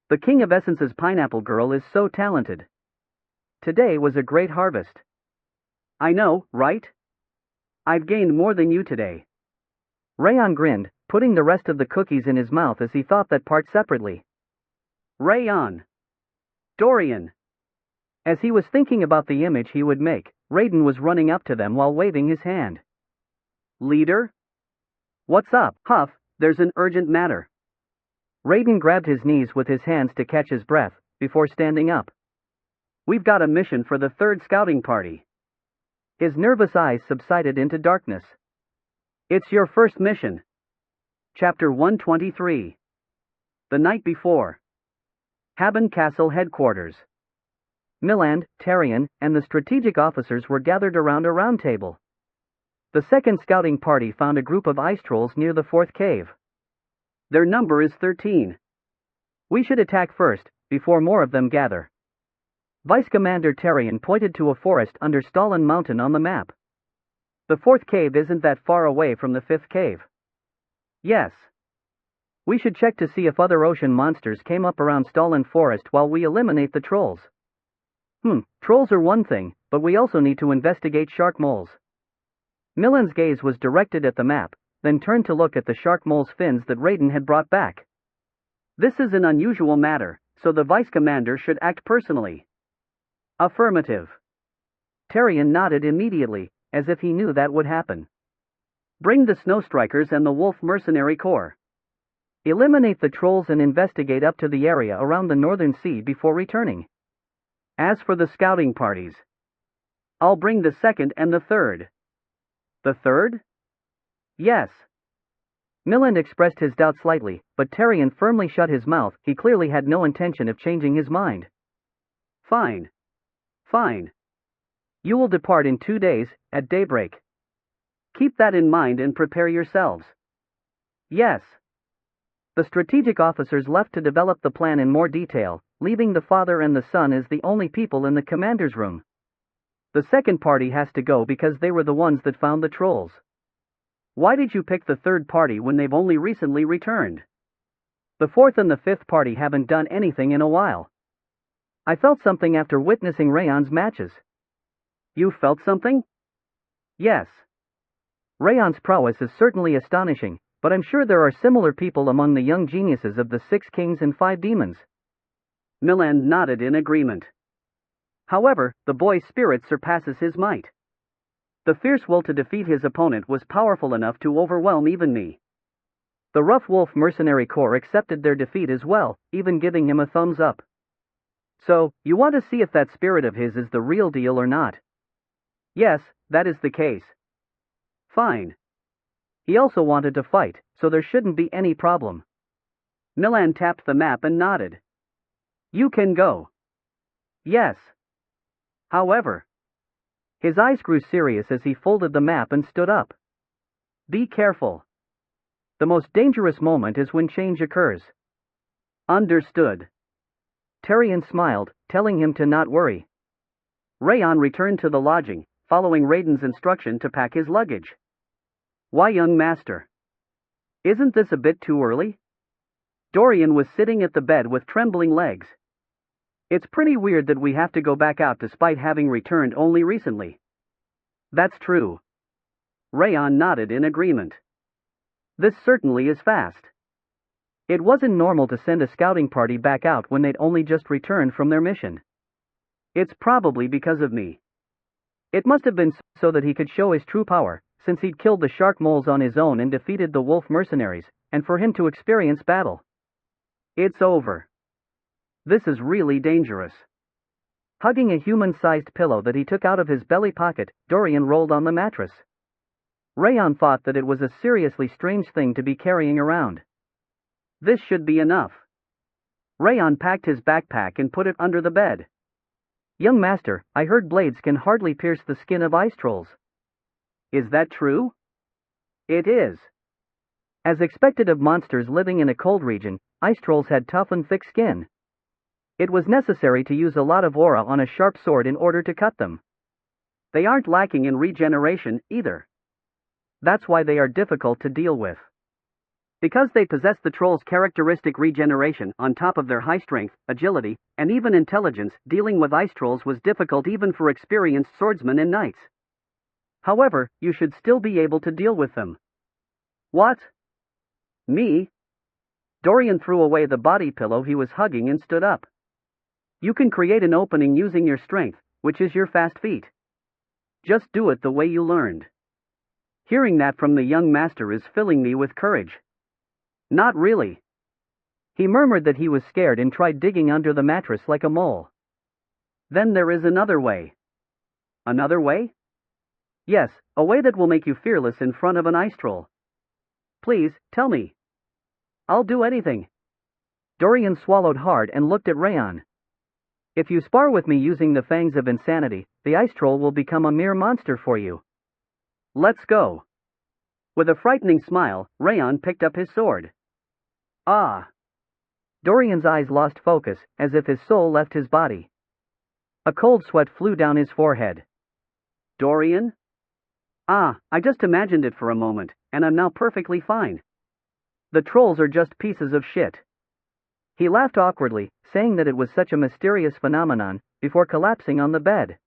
A: The King of Essence's pineapple girl is so talented. Today was a great harvest. I know, right? I've gained more than you today. Raon grinned, putting the rest of the cookies in his mouth as he thought that part separately. Raon. Dorian. As he was thinking about the image he would make, Raiden was running up to them while waving his hand. Leader? What's up, Huff? There's an urgent matter. Raiden grabbed his knees with his hands to catch his breath, before standing up. We've got a mission for the third scouting party. His nervous eyes subsided into darkness. It's your first mission. Chapter 123. The night before. Haben Castle headquarters. Milan, Tarion, and the strategic officers were gathered around a round table. The second scouting party found a group of ice trolls near the fourth cave. Their number is 13. We should attack first, before more of them gather. Vice Commander Tarion pointed to a forest under Stalin Mountain on the map. The fourth cave isn't that far away from the fifth cave. Yes. We should check to see if other ocean monsters came up around Stalin Forest while we eliminate the trolls. Trolls are one thing, but we also need to investigate shark moles. Milan's gaze was directed at the map, then turned to look at the shark mole's fins that Raiden had brought back. This is an unusual matter, so the vice commander should act personally. Affirmative. Tarion nodded immediately, as if he knew that would happen. Bring the Snow Strikers and the Wolf Mercenary Corps. Eliminate the trolls and investigate up to the area around the Northern Sea before returning. As for the scouting parties, I'll bring the second and the third. The third? Yes. Milan expressed his doubt slightly, but Tarion firmly shut his mouth. He clearly had no intention of changing his mind. Fine. Fine. You will depart in 2 days, at daybreak. Keep that in mind and prepare yourselves. Yes. The strategic officers left to develop the plan in more detail, leaving the father and the son as the only people in the commander's room. The second party has to go because they were the ones that found the trolls. Why did you pick the third party when they've only recently returned? The fourth and the fifth party haven't done anything in a while. I felt something after witnessing Raon's matches. You felt something? Yes. Raon's prowess is certainly astonishing, but I'm sure there are similar people among the young geniuses of the 6 kings and 5 demons. Milan nodded in agreement. However, the boy's spirit surpasses his might. The fierce will to defeat his opponent was powerful enough to overwhelm even me. The Rough Wolf Mercenary Corps accepted their defeat as well, even giving him a thumbs up. So, you want to see if that spirit of his is the real deal or not? Yes, that is the case. Fine. He also wanted to fight, so there shouldn't be any problem. Milan tapped the map and nodded. You can go. Yes. However, his eyes grew serious as he folded the map and stood up. Be careful. The most dangerous moment is when change occurs. Understood. Tarion smiled, telling him to not worry. Raon returned to the lodging, following Raiden's instruction to pack his luggage. Why, young master? Isn't this a bit too early? Dorian was sitting at the bed with trembling legs. It's pretty weird that we have to go back out despite having returned only recently. That's true. Raon nodded in agreement. This certainly is fast. It wasn't normal to send a scouting party back out when they'd only just returned from their mission. It's probably because of me. It must have been so that he could show his true power, since he'd killed the shark moles on his own and defeated the wolf mercenaries, and for him to experience battle. It's over. This is really dangerous. Hugging a human-sized pillow that he took out of his belly pocket, Dorian rolled on the mattress. Raon thought that it was a seriously strange thing to be carrying around. This should be enough. Raon packed his backpack and put it under the bed. Young master, I heard blades can hardly pierce the skin of ice trolls. Is that true? It is. As expected of monsters living in a cold region, ice trolls had tough and thick skin. It was necessary to use a lot of aura on a sharp sword in order to cut them. They aren't lacking in regeneration, either. That's why they are difficult to deal with. Because they possess the troll's characteristic regeneration on top of their high strength, agility, and even intelligence, dealing with ice trolls was difficult even for experienced swordsmen and knights. However, you should still be able to deal with them. What? Me? Dorian threw away the body pillow he was hugging and stood up. You can create an opening using your strength, which is your fast feet. Just do it the way you learned. Hearing that from the young master is filling me with courage. Not really. He murmured that he was scared and tried digging under the mattress like a mole. Then there is another way. Another way? Yes, a way that will make you fearless in front of an ice troll. Please, tell me. I'll do anything. Dorian swallowed hard and looked at Raon. If you spar with me using the fangs of insanity, the ice troll will become a mere monster for you. Let's go. With a frightening smile, Raon picked up his sword. Ah! Dorian's eyes lost focus, as if his soul left his body. A cold sweat flew down his forehead. Dorian? Ah, I just imagined it for a moment, and I'm now perfectly fine. The trolls are just pieces of shit. He laughed awkwardly, saying that it was such a mysterious phenomenon, before collapsing on the bed.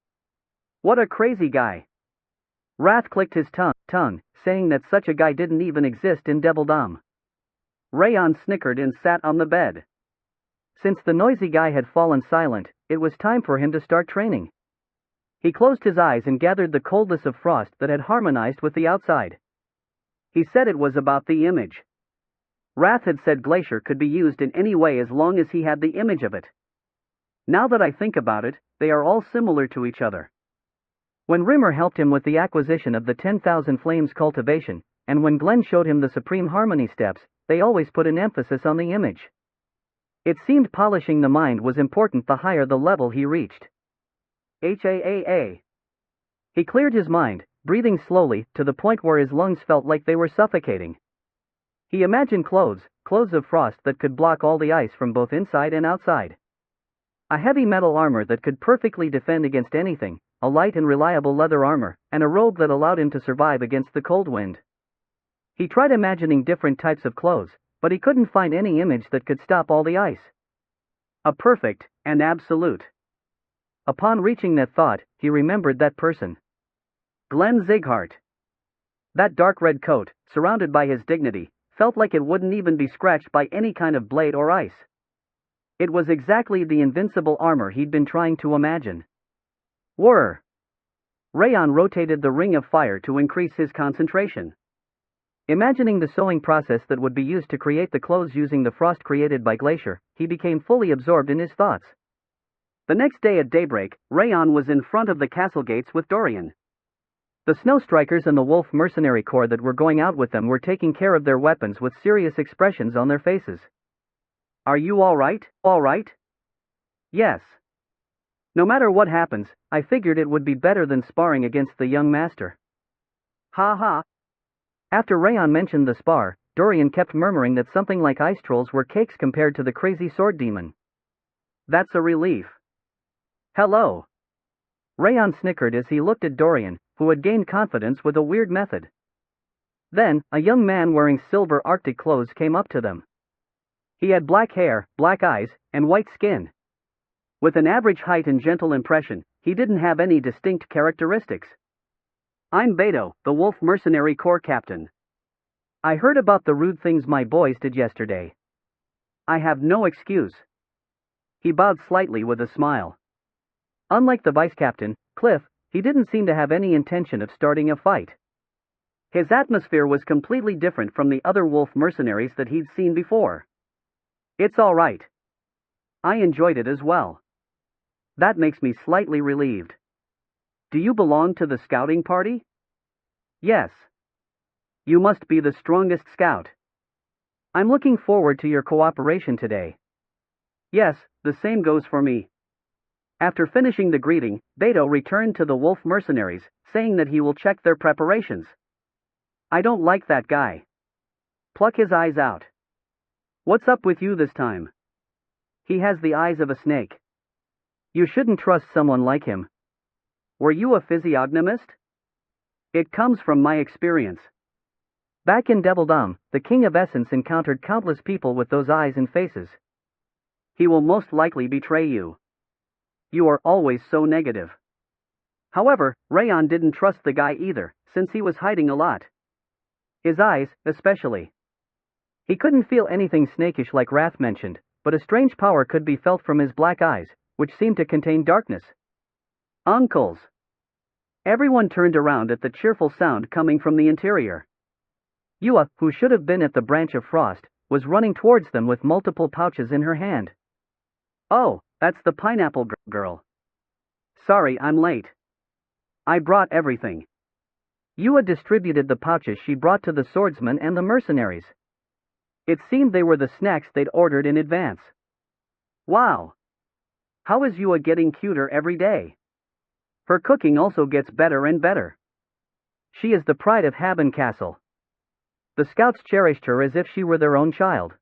A: What a crazy guy. Wrath clicked his tongue, saying that such a guy didn't even exist in Devilldom. Raon snickered and sat on the bed. Since the noisy guy had fallen silent, it was time for him to start training. He closed his eyes and gathered the coldness of frost that had harmonized with the outside. He said it was about the image. Wrath had said glacier could be used in any way as long as he had the image of it. Now that I think about it, they are all similar to each other. When Rimmer helped him with the acquisition of the 10,000 Flames cultivation, and when Glenn showed him the Supreme Harmony steps, they always put an emphasis on the image. It seemed polishing the mind was important the higher the level he reached. He cleared his mind, breathing slowly, to the point where his lungs felt like they were suffocating. He imagined clothes of frost that could block all the ice from both inside and outside. A heavy metal armor that could perfectly defend against anything, a light and reliable leather armor, and a robe that allowed him to survive against the cold wind. He tried imagining different types of clothes, but he couldn't find any image that could stop all the ice. A perfect and absolute. Upon reaching that thought, he remembered that person. Glenn Zighart. That dark red coat, surrounded by his dignity, felt like it wouldn't even be scratched by any kind of blade or ice. It was exactly the invincible armor he'd been trying to imagine. Whirr! Raon rotated the ring of fire to increase his concentration. Imagining the sewing process that would be used to create the clothes using the frost created by glacier, he became fully absorbed in his thoughts. The next day at daybreak, Raon was in front of the castle gates with Dorian. The Snow Strikers and the Wolf Mercenary Corps that were going out with them were taking care of their weapons with serious expressions on their faces. Are you all right? All right? Yes. No matter what happens, I figured it would be better than sparring against the young master. Ha ha. After Raon mentioned the spar, Dorian kept murmuring that something like ice trolls were cakes compared to the crazy sword demon. That's a relief. Hello. Raon snickered as he looked at Dorian, who had gained confidence with a weird method. Then, a young man wearing silver Arctic clothes came up to them. He had black hair, black eyes, and white skin. With an average height and gentle impression, he didn't have any distinct characteristics. I'm Beto, the Wolf Mercenary Corps captain. I heard about the rude things my boys did yesterday. I have no excuse. He bowed slightly with a smile. Unlike the vice captain, Cliff, he didn't seem to have any intention of starting a fight. His atmosphere was completely different from the other wolf mercenaries that he'd seen before. It's all right. I enjoyed it as well. That makes me slightly relieved. Do you belong to the scouting party? Yes. You must be the strongest scout. I'm looking forward to your cooperation today. Yes, the same goes for me. After finishing the greeting, Beto returned to the wolf mercenaries, saying that he will check their preparations. I don't like that guy. Pluck his eyes out. What's up with you this time? He has the eyes of a snake. You shouldn't trust someone like him. Were you a physiognomist? It comes from my experience. Back in Devilldom, the King of Essence encountered countless people with those eyes and faces. He will most likely betray you. You are always so negative. However, Raon didn't trust the guy either, since he was hiding a lot. His eyes, especially. He couldn't feel anything snakish like Wrath mentioned, but a strange power could be felt from his black eyes, which seemed to contain darkness. Uncles! Everyone turned around at the cheerful sound coming from the interior. Yua, who should have been at the branch of frost, was running towards them with multiple pouches in her hand. Oh, that's the pineapple girl. Sorry I'm late. I brought everything. Yua distributed the pouches she brought to the swordsman and the mercenaries. It seemed they were the snacks they'd ordered in advance. Wow! How is Yua getting cuter every day? Her cooking also gets better and better. She is the pride of Haben Castle. The scouts cherished her as if she were their own child.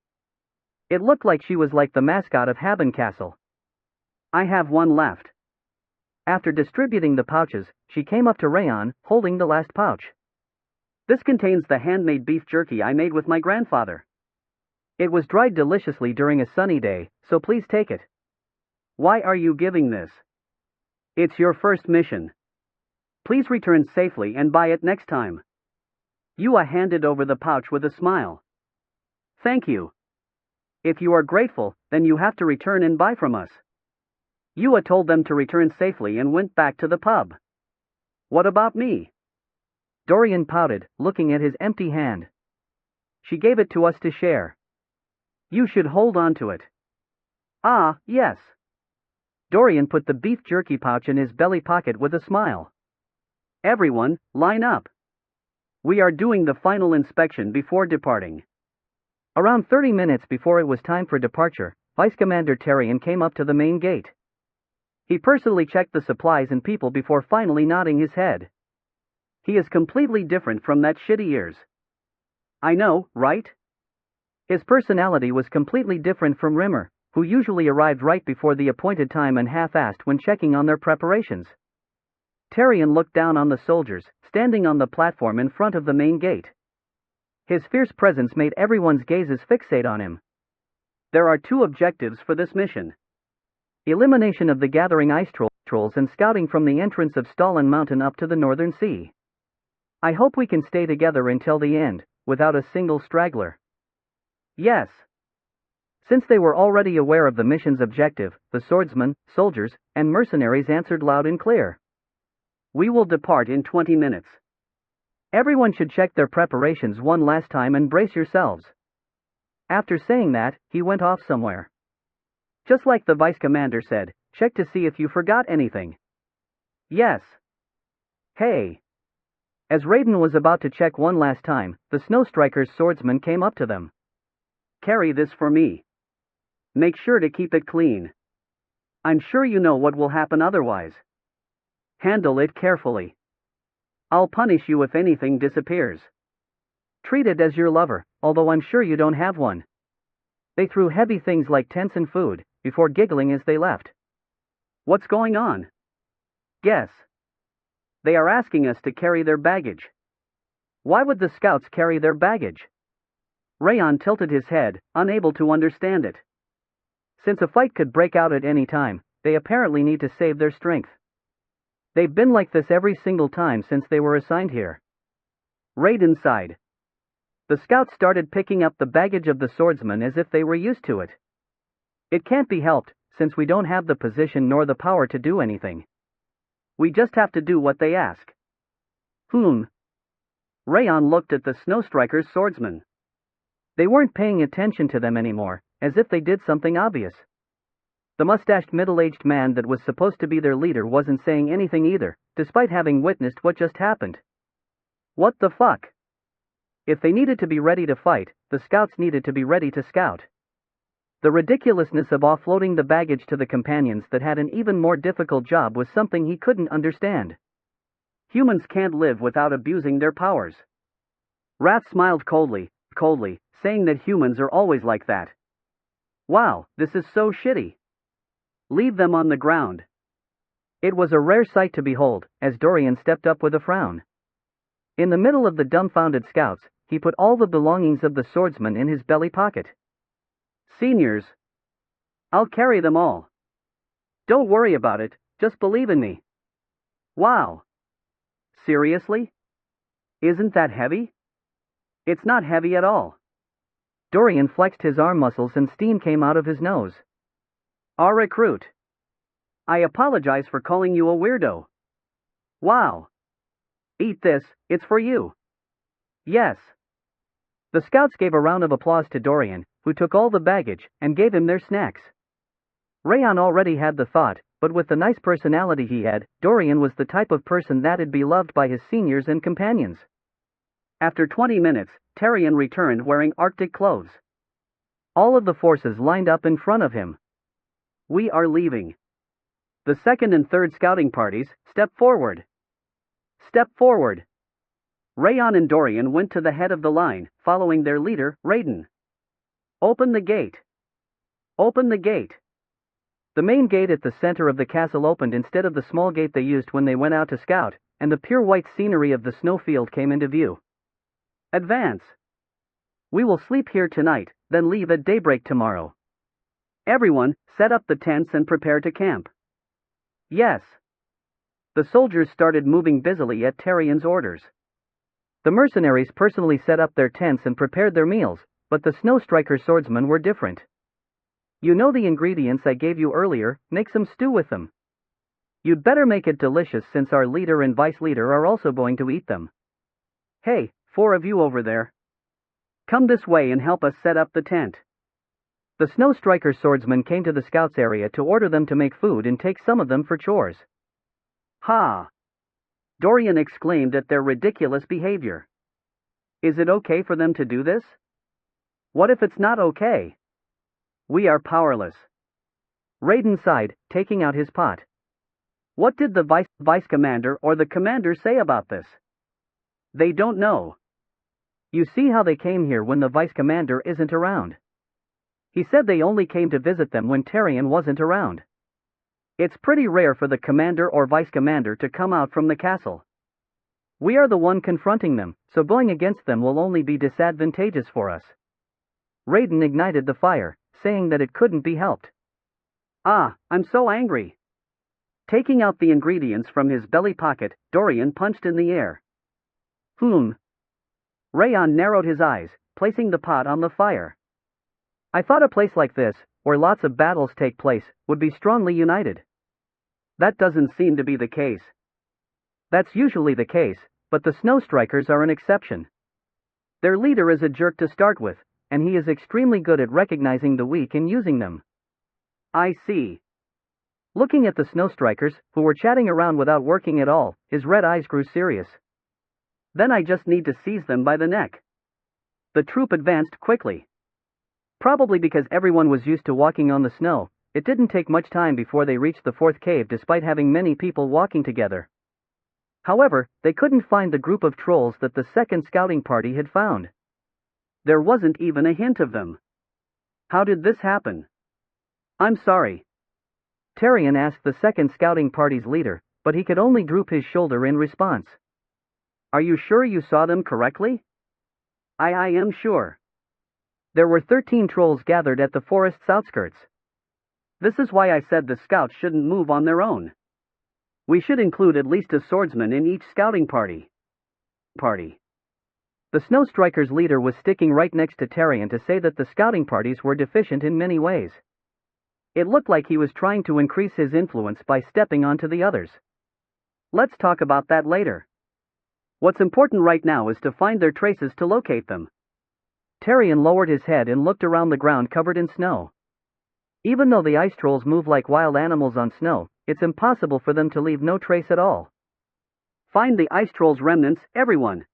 A: It looked like she was like the mascot of Haben Castle. I have one left. After distributing the pouches, she came up to Raon, holding the last pouch. This contains the handmade beef jerky I made with my grandfather. It was dried deliciously during a sunny day, so please take it. Why are you giving this? It's your first mission. Please return safely and buy it next time. Yua handed over the pouch with a smile. Thank you. If you are grateful, then you have to return and buy from us. Yua told them to return safely and went back to the pub. What about me? Dorian pouted, looking at his empty hand. She gave it to us to share. You should hold on to it. Ah, yes. Dorian put the beef jerky pouch in his belly pocket with a smile. Everyone, line up. We are doing the final inspection before departing. Around 30 minutes before it was time for departure, Vice Commander Tarion came up to the main gate. He personally checked the supplies and people before finally nodding his head. He is completely different from that shitty ears. I know, right? His personality was completely different from Rimmer, who usually arrived right before the appointed time and half-assed when checking on their preparations. Tarion looked down on the soldiers, standing on the platform in front of the main gate. His fierce presence made everyone's gazes fixate on him. There are two objectives for this mission. Elimination of the gathering ice trolls and scouting from the entrance of Stalin Mountain up to the Northern Sea. I hope we can stay together until the end, without a single straggler. Yes. Since they were already aware of the mission's objective, the swordsmen, soldiers, and mercenaries answered loud and clear. We will depart in 20 minutes. Everyone should check their preparations one last time and brace yourselves. After saying that, he went off somewhere. Just like the vice commander said, check to see if you forgot anything. Yes. Hey. As Raiden was about to check one last time, the Snow Striker's swordsman came up to them. Carry this for me. Make sure to keep it clean. I'm sure you know what will happen otherwise. Handle it carefully. I'll punish you if anything disappears. Treat it as your lover, although I'm sure you don't have one. They threw heavy things like tents and food, before giggling as they left. What's going on? Guess. They are asking us to carry their baggage. Why would the scouts carry their baggage? Raon tilted his head, unable to understand it. Since a fight could break out at any time, they apparently need to save their strength. They've been like this every single time since they were assigned here. Raiden sighed. The scouts started picking up the baggage of the swordsman as if they were used to it. It can't be helped, since we don't have the position nor the power to do anything. We just have to do what they ask. Raon looked at the Snow Striker's swordsman. They weren't paying attention to them anymore, as if they did something obvious. The mustached middle-aged man that was supposed to be their leader wasn't saying anything either, despite having witnessed what just happened. What the fuck? If they needed to be ready to fight, the scouts needed to be ready to scout. The ridiculousness of offloading the baggage to the companions that had an even more difficult job was something he couldn't understand. Humans can't live without abusing their powers. Wrath smiled coldly, saying that humans are always like that. Wow, this is so shitty. Leave them on the ground. It was a rare sight to behold, as Dorian stepped up with a frown. In the middle of the dumbfounded scouts, he put all the belongings of the swordsman in his belly pocket. Seniors. I'll carry them all. Don't worry about it, just believe in me. Wow. Seriously? Isn't that heavy? It's not heavy at all. Dorian flexed his arm muscles and steam came out of his nose. Our recruit. I apologize for calling you a weirdo. Wow. Eat this, it's for you. Yes. The scouts gave a round of applause to Dorian, who took all the baggage, and gave him their snacks. Raon already had the thought, but with the nice personality he had, Dorian was the type of person that'd be loved by his seniors and companions. After 20 minutes, Tarion returned wearing Arctic clothes. All of the forces lined up in front of him. We are leaving. The second and third scouting parties, step forward. Step forward. Raon and Dorian went to the head of the line, following their leader, Raiden. Open the gate. Open the gate. The main gate at the center of the castle opened instead of the small gate they used when they went out to scout, and the pure white scenery of the snowfield came into view. Advance. We will sleep here tonight, then leave at daybreak tomorrow. Everyone, set up the tents and prepare to camp. Yes. The soldiers started moving busily at Tyrion's orders. The mercenaries personally set up their tents and prepared their meals, but the Snow Striker swordsmen were different. You know the ingredients I gave you earlier, make some stew with them. You'd better make it delicious since our leader and vice leader are also going to eat them. Hey, 4 of you over there. Come this way and help us set up the tent. The Snow Striker swordsmen came to the scouts' area to order them to make food and take some of them for chores. Ha! Dorian exclaimed at their ridiculous behavior. Is it okay for them to do this? What if it's not okay? We are powerless. Raiden sighed, taking out his pot. What did the vice commander or the commander say about this? They don't know. You see how they came here when the vice commander isn't around. He said they only came to visit them when Tyrion wasn't around. It's pretty rare for the commander or vice commander to come out from the castle. We are the one confronting them, so going against them will only be disadvantageous for us. Raiden ignited the fire, saying that it couldn't be helped. Ah, I'm so angry. Taking out the ingredients from his belly pocket, Dorian punched in the air. Raon narrowed his eyes, placing the pot on the fire. I thought a place like this, where lots of battles take place, would be strongly united. That doesn't seem to be the case. That's usually the case, but the Snow Strikers are an exception. Their leader is a jerk to start with, and he is extremely good at recognizing the weak and using them. I see. Looking at the Snow Strikers, who were chatting around without working at all, his red eyes grew serious. Then I just need to seize them by the neck. The troop advanced quickly. Probably because everyone was used to walking on the snow, it didn't take much time before they reached the fourth cave despite having many people walking together. However, they couldn't find the group of trolls that the second scouting party had found. There wasn't even a hint of them. How did this happen? I'm sorry. Tyrion asked the second scouting party's leader, but he could only droop his shoulder in response. Are you sure you saw them correctly? I am sure. There were 13 trolls gathered at the forest's outskirts. This is why I said the scouts shouldn't move on their own. We should include at least a swordsman in each scouting party. The Snow Striker's leader was sticking right next to Tyrion to say that the scouting parties were deficient in many ways. It looked like he was trying to increase his influence by stepping onto the others. Let's talk about that later. What's important right now is to find their traces to locate them. Tyrion lowered his head and looked around the ground covered in snow. Even though the ice trolls move like wild animals on snow, it's impossible for them to leave no trace at all. Find the ice trolls' remnants, everyone.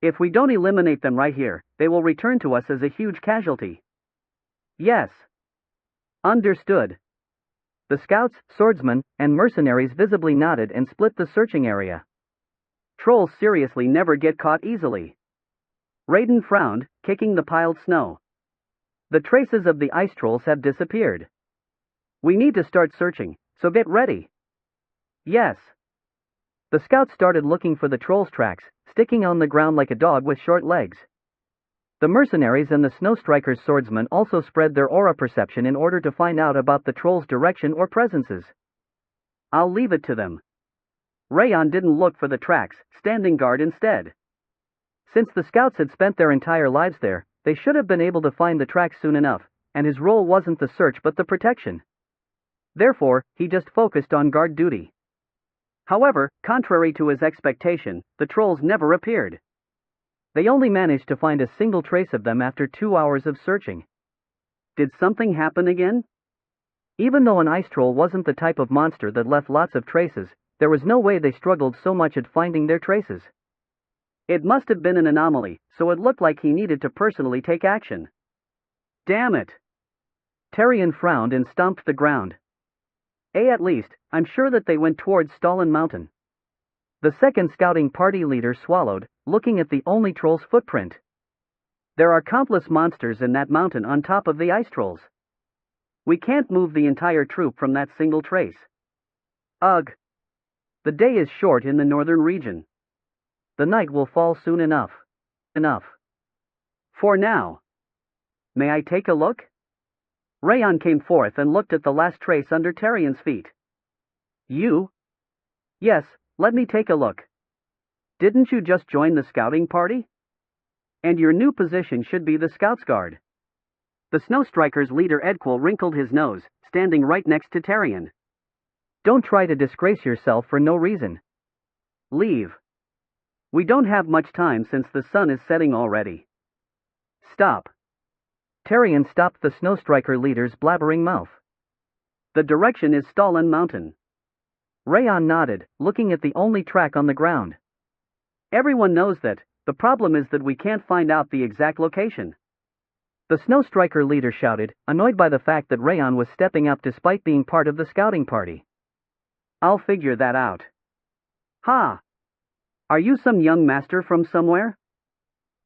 A: If we don't eliminate them right here, they will return to us as a huge casualty. Yes. Understood. The scouts, swordsmen, and mercenaries visibly nodded and split the searching area. Trolls seriously never get caught easily. Raiden frowned, kicking the piled snow. The traces of the ice trolls have disappeared. We need to start searching, so get ready. Yes. The scouts started looking for the trolls' tracks, sticking on the ground like a dog with short legs. The mercenaries and the Snow Striker's swordsmen also spread their aura perception in order to find out about the trolls' direction or presences. I'll leave it to them. Raon didn't look for the tracks, standing guard instead. Since the scouts had spent their entire lives there, they should have been able to find the tracks soon enough, and his role wasn't the search but the protection. Therefore, he just focused on guard duty. However, contrary to his expectation, the trolls never appeared. They only managed to find a single trace of them after 2 hours of searching. Did something happen again? Even though an ice troll wasn't the type of monster that left lots of traces, there was no way they struggled so much at finding their traces. It must have been an anomaly, so it looked like he needed to personally take action. Damn it! Tyrion frowned and stomped the ground. At least, I'm sure that they went towards Stalin Mountain. The second scouting party leader swallowed, looking at the only troll's footprint. There are countless monsters in that mountain on top of the ice trolls. We can't move the entire troop from that single trace. Ugh. The day is short in the northern region. The night will fall soon enough. For now. May I take a look? Raon came forth and looked at the last trace under Tarian's feet. You? Yes, let me take a look. Didn't you just join the scouting party? And your new position should be the Scouts Guard. The Snow Strikers leader Edquil wrinkled his nose, standing right next to Tarian. Don't try to disgrace yourself for no reason. Leave. We don't have much time since the sun is setting already. Stop. Tarian stopped the Snow Striker leader's blabbering mouth. The direction is Stalin Mountain. Raon nodded, looking at the only track on the ground. Everyone knows that. The problem is that we can't find out the exact location. The Snow Striker leader shouted, annoyed by the fact that Raon was stepping up despite being part of the scouting party. I'll figure that out. Ha! Are you some young master from somewhere?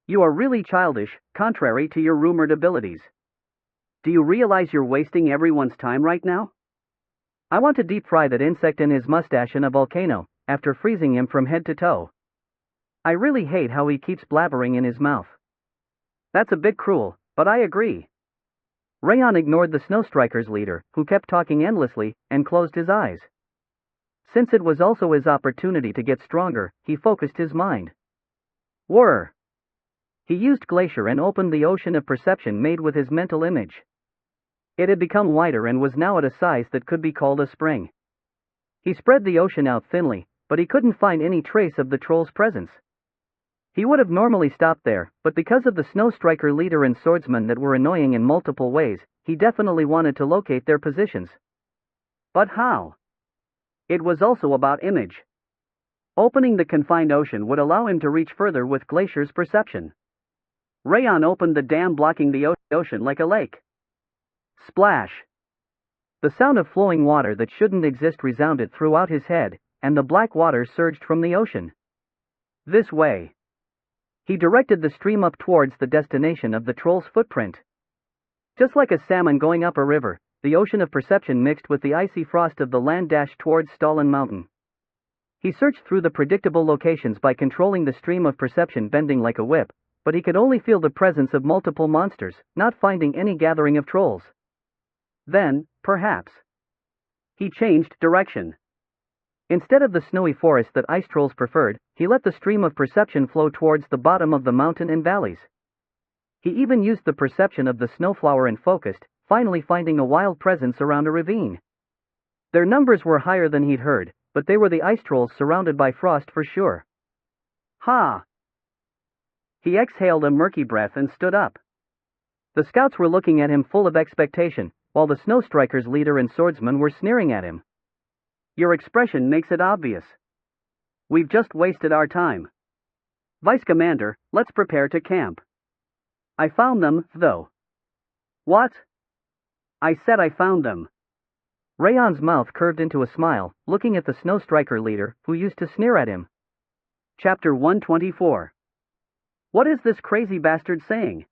A: You are really childish, contrary to your rumored abilities. Do you realize you're wasting everyone's time right now? I want to deep fry that insect in his mustache in a volcano, after freezing him from head to toe. I really hate how he keeps blabbering in his mouth. That's a bit cruel, but I agree. Raon ignored the Snow Strikers leader, who kept talking endlessly, and closed his eyes. Since it was also his opportunity to get stronger, he focused his mind. Whir! He used Glacier and opened the ocean of perception made with his mental image. It had become wider and was now at a size that could be called a spring. He spread the ocean out thinly, but he couldn't find any trace of the troll's presence. He would have normally stopped there, but because of the Snow Striker leader and Swordsman that were annoying in multiple ways, he definitely wanted to locate their positions. But how? It was also about image. Opening the confined ocean would allow him to reach further with Glacier's perception. Raon opened the dam blocking the ocean like a lake. Splash! The sound of flowing water that shouldn't exist resounded throughout his head, and the black water surged from the ocean. This way. He directed the stream up towards the destination of the troll's footprint. Just like a salmon going up a river, the ocean of perception mixed with the icy frost of the land dashed towards Stalin Mountain. He searched through the predictable locations by controlling the stream of perception bending like a whip, but he could only feel the presence of multiple monsters, not finding any gathering of trolls. Then, perhaps, he changed direction. Instead of the snowy forest that ice trolls preferred, he let the stream of perception flow towards the bottom of the mountain and valleys. He even used the perception of the snowflower and focused, finally finding a wild presence around a ravine. Their numbers were higher than he'd heard, but they were the ice trolls surrounded by frost for sure. Ha! He exhaled a murky breath and stood up. The scouts were looking at him full of expectation, while the Snow Strikers leader and Swordsman were sneering at him. Your expression makes it obvious. We've just wasted our time. Vice Commander, let's prepare to camp. I found them, though. What? I said I found them. Raon's mouth curved into a smile, looking at the Snow Striker leader, who used to sneer at him. Chapter 124. What is this crazy bastard saying?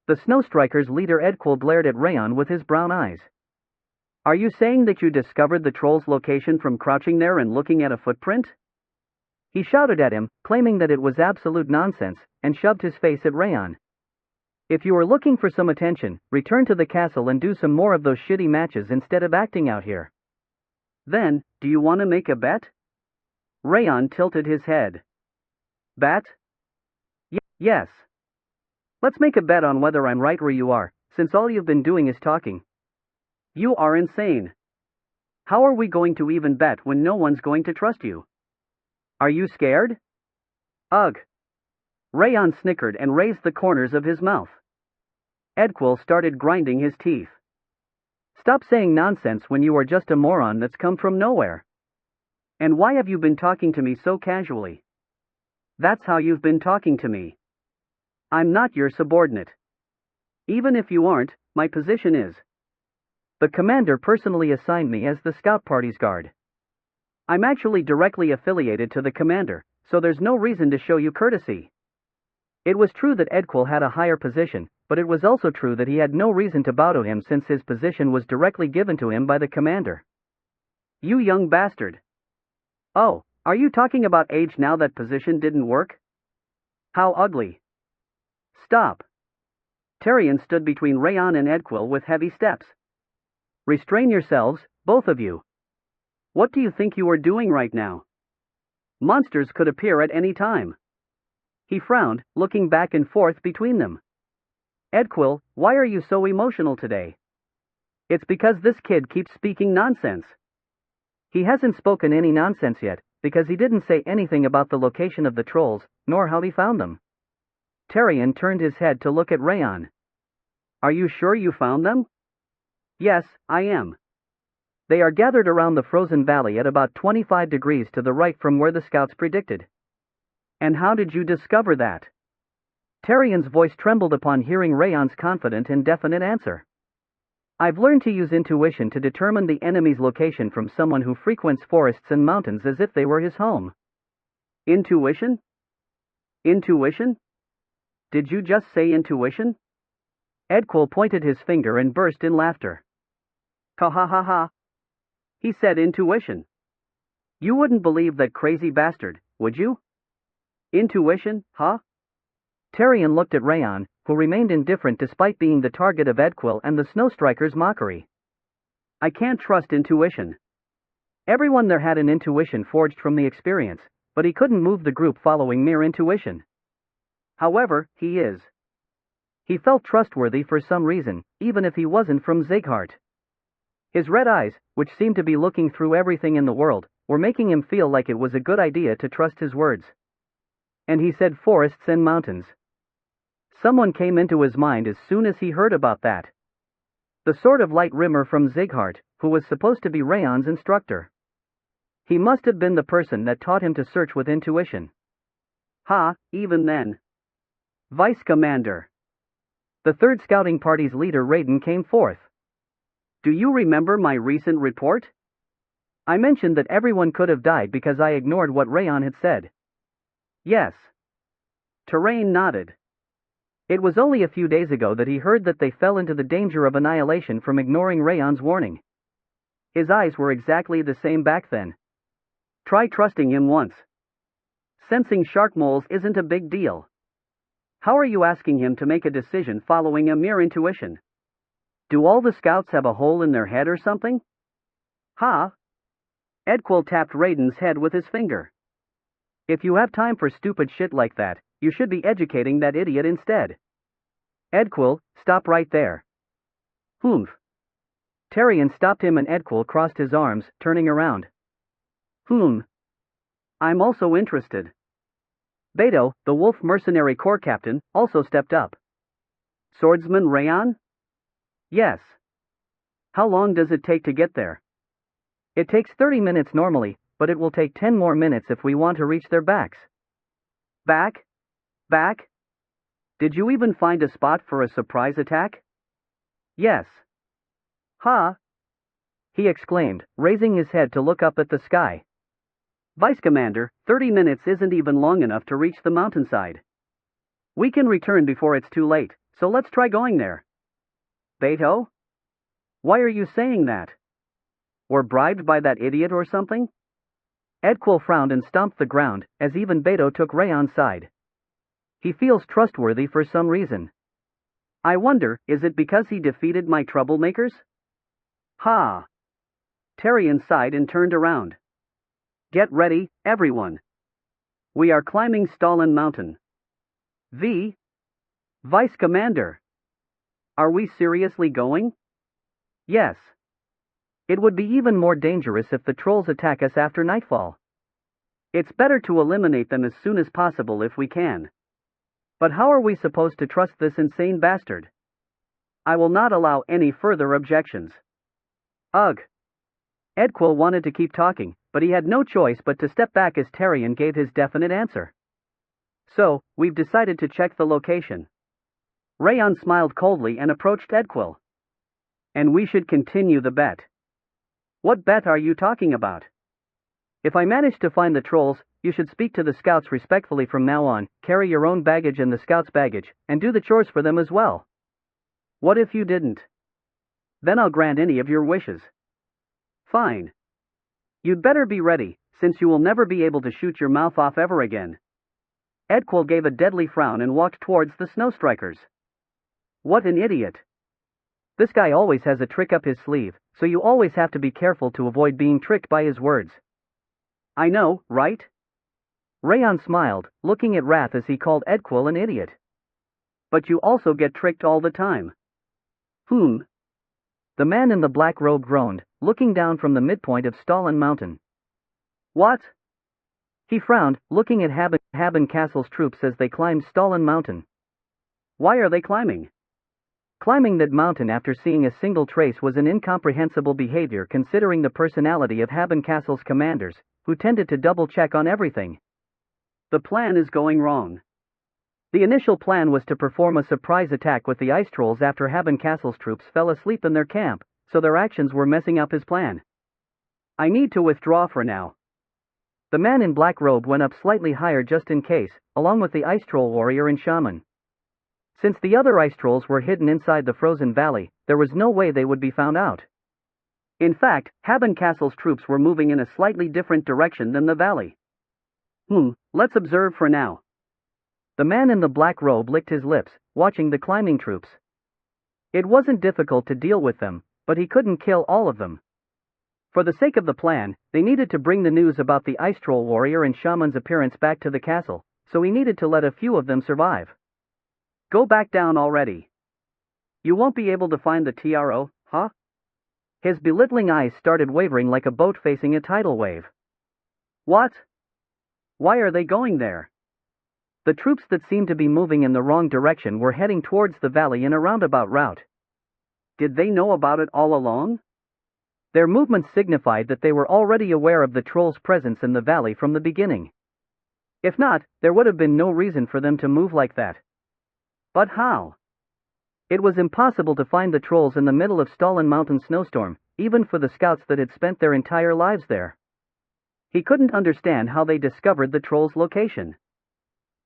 A: The Snow Strikers leader Edquil glared at Raon with his brown eyes. Are you saying that you discovered the troll's location from crouching there and looking at a footprint? He shouted at him, claiming that it was absolute nonsense, and shoved his face at Raon. If you are looking for some attention, return to the castle and do some more of those shitty matches instead of acting out here. Then, do you want to make a bet? Raon tilted his head. Bet? Yes. Let's make a bet on whether I'm right where you are, since all you've been doing is talking. You are insane. How are we going to even bet when no one's going to trust you? Are you scared? Ugh. Raon snickered and raised the corners of his mouth. Edquil started grinding his teeth. Stop saying nonsense when you are just a moron that's come from nowhere. And why have you been talking to me so casually? That's how you've been talking to me. I'm not your subordinate. Even if you aren't, my position is. The commander personally assigned me as the scout party's guard. I'm actually directly affiliated to the commander, so there's no reason to show you courtesy. It was true that Edquil had a higher position, but it was also true that he had no reason to bow to him since his position was directly given to him by the commander. You young bastard. Oh, are you talking about age now that position didn't work? How ugly. Stop. Tyrion stood between Raon and Edquil with heavy steps. Restrain yourselves, both of you. What do you think you are doing right now? Monsters could appear at any time. He frowned, looking back and forth between them. Edquil, why are you so emotional today? It's because this kid keeps speaking nonsense. He hasn't spoken any nonsense yet, because he didn't say anything about the location of the trolls, nor how he found them. Tyrion turned his head to look at Raon. Are you sure you found them? Yes, I am. They are gathered around the frozen valley at about 25 degrees to the right from where the scouts predicted. And how did you discover that? Tyrion's voice trembled upon hearing Raon's confident and definite answer. I've learned to use intuition to determine the enemy's location from someone who frequents forests and mountains as if they were his home. Intuition? Intuition? Did you just say intuition? Edquil pointed his finger and burst in laughter. Ha ha ha ha. He said intuition. You wouldn't believe that crazy bastard, would you? Intuition, huh? Tyrion looked at Raon, who remained indifferent despite being the target of Edquil and the Snowstriker's mockery. I can't trust intuition. Everyone there had an intuition forged from the experience, but he couldn't move the group following mere intuition. However, he is. He felt trustworthy for some reason, even if he wasn't from Zighart. His red eyes, which seemed to be looking through everything in the world, were making him feel like it was a good idea to trust his words. And he said forests and mountains. Someone came into his mind as soon as he heard about that. The Sword of Light Rimmer from Zighart, who was supposed to be Raon's instructor. He must have been the person that taught him to search with intuition. Ha, even then. Vice Commander. The third scouting party's leader Raon came forth. Do you remember my recent report? I mentioned that everyone could have died because I ignored what Raon had said. Yes. Tyrion nodded. It was only a few days ago that he heard that they fell into the danger of annihilation from ignoring Raon's warning. His eyes were exactly the same back then. Try trusting him once. Sensing shark moles isn't a big deal. How are you asking him to make a decision following a mere intuition? Do all the scouts have a hole in their head or something? Ha! Edquil tapped Raon's head with his finger. If you have time for stupid shit like that, you should be educating that idiot instead. Edquil, stop right there. Humph. Tyrion stopped him and Edquil crossed his arms, turning around. I'm also interested. Beto, the Wolf Mercenary Corps captain, also stepped up. Swordsman Raon? Yes. How long does it take to get there? It takes 30 minutes normally, but it will take 10 more minutes if we want to reach their backs. Back? Back? Did you even find a spot for a surprise attack? Yes. Ha! He exclaimed, raising his head to look up at the sky. Vice Commander, 30 minutes isn't even long enough to reach the mountainside. We can return before it's too late, so let's try going there. Beto? Why are you saying that? We're bribed by that idiot or something? Edquil frowned and stomped the ground, as even Beto took Raon's side. He feels trustworthy for some reason. I wonder, is it because he defeated my troublemakers? Ha! Tyrion sighed and turned around. Get ready, everyone. We are climbing Stalin Mountain. Vice Commander. Are we seriously going? Yes. It would be even more dangerous if the trolls attack us after nightfall. It's better to eliminate them as soon as possible if we can. But how are we supposed to trust this insane bastard? I will not allow any further objections. Ugh. Edquil wanted to keep talking, but he had no choice but to step back as Tyrion gave his definite answer. So, we've decided to check the location. Raon smiled coldly and approached Edquil. And we should continue the bet. What bet are you talking about? If I manage to find the trolls, you should speak to the scouts respectfully from now on, carry your own baggage and the scouts' baggage, and do the chores for them as well. What if you didn't? Then I'll grant any of your wishes. Fine. You'd better be ready, since you will never be able to shoot your mouth off ever again. Edquil gave a deadly frown and walked towards the snow strikers. What an idiot. This guy always has a trick up his sleeve, so you always have to be careful to avoid being tricked by his words. I know, right? Raon smiled, looking at Wrath as he called Edquil an idiot. But you also get tricked all the time. The man in the black robe groaned, looking down from the midpoint of Stalin Mountain. What? He frowned, looking at Haben Castle's troops as they climbed Stalin Mountain. Why are they climbing? Climbing that mountain after seeing a single trace was an incomprehensible behavior considering the personality of Haben Castle's commanders, who tended to double-check on everything. The plan is going wrong. The initial plan was to perform a surprise attack with the ice trolls after Haben Castle's troops fell asleep in their camp, so their actions were messing up his plan. I need to withdraw for now. The man in black robe went up slightly higher just in case, along with the ice troll warrior and shaman. Since the other ice trolls were hidden inside the frozen valley, there was no way they would be found out. In fact, Haben Castle's troops were moving in a slightly different direction than the valley. Let's observe for now. The man in the black robe licked his lips, watching the climbing troops. It wasn't difficult to deal with them, but he couldn't kill all of them. For the sake of the plan, they needed to bring the news about the ice troll warrior and shaman's appearance back to the castle, so he needed to let a few of them survive. Go back down already. You won't be able to find the TRO, huh? His belittling eyes started wavering like a boat facing a tidal wave. What? Why are they going there? The troops that seemed to be moving in the wrong direction were heading towards the valley in a roundabout route. Did they know about it all along? Their movements signified that they were already aware of the trolls' presence in the valley from the beginning. If not, there would have been no reason for them to move like that. But how? It was impossible to find the trolls in the middle of Stalin Mountain snowstorm, even for the scouts that had spent their entire lives there. He couldn't understand how they discovered the trolls' location.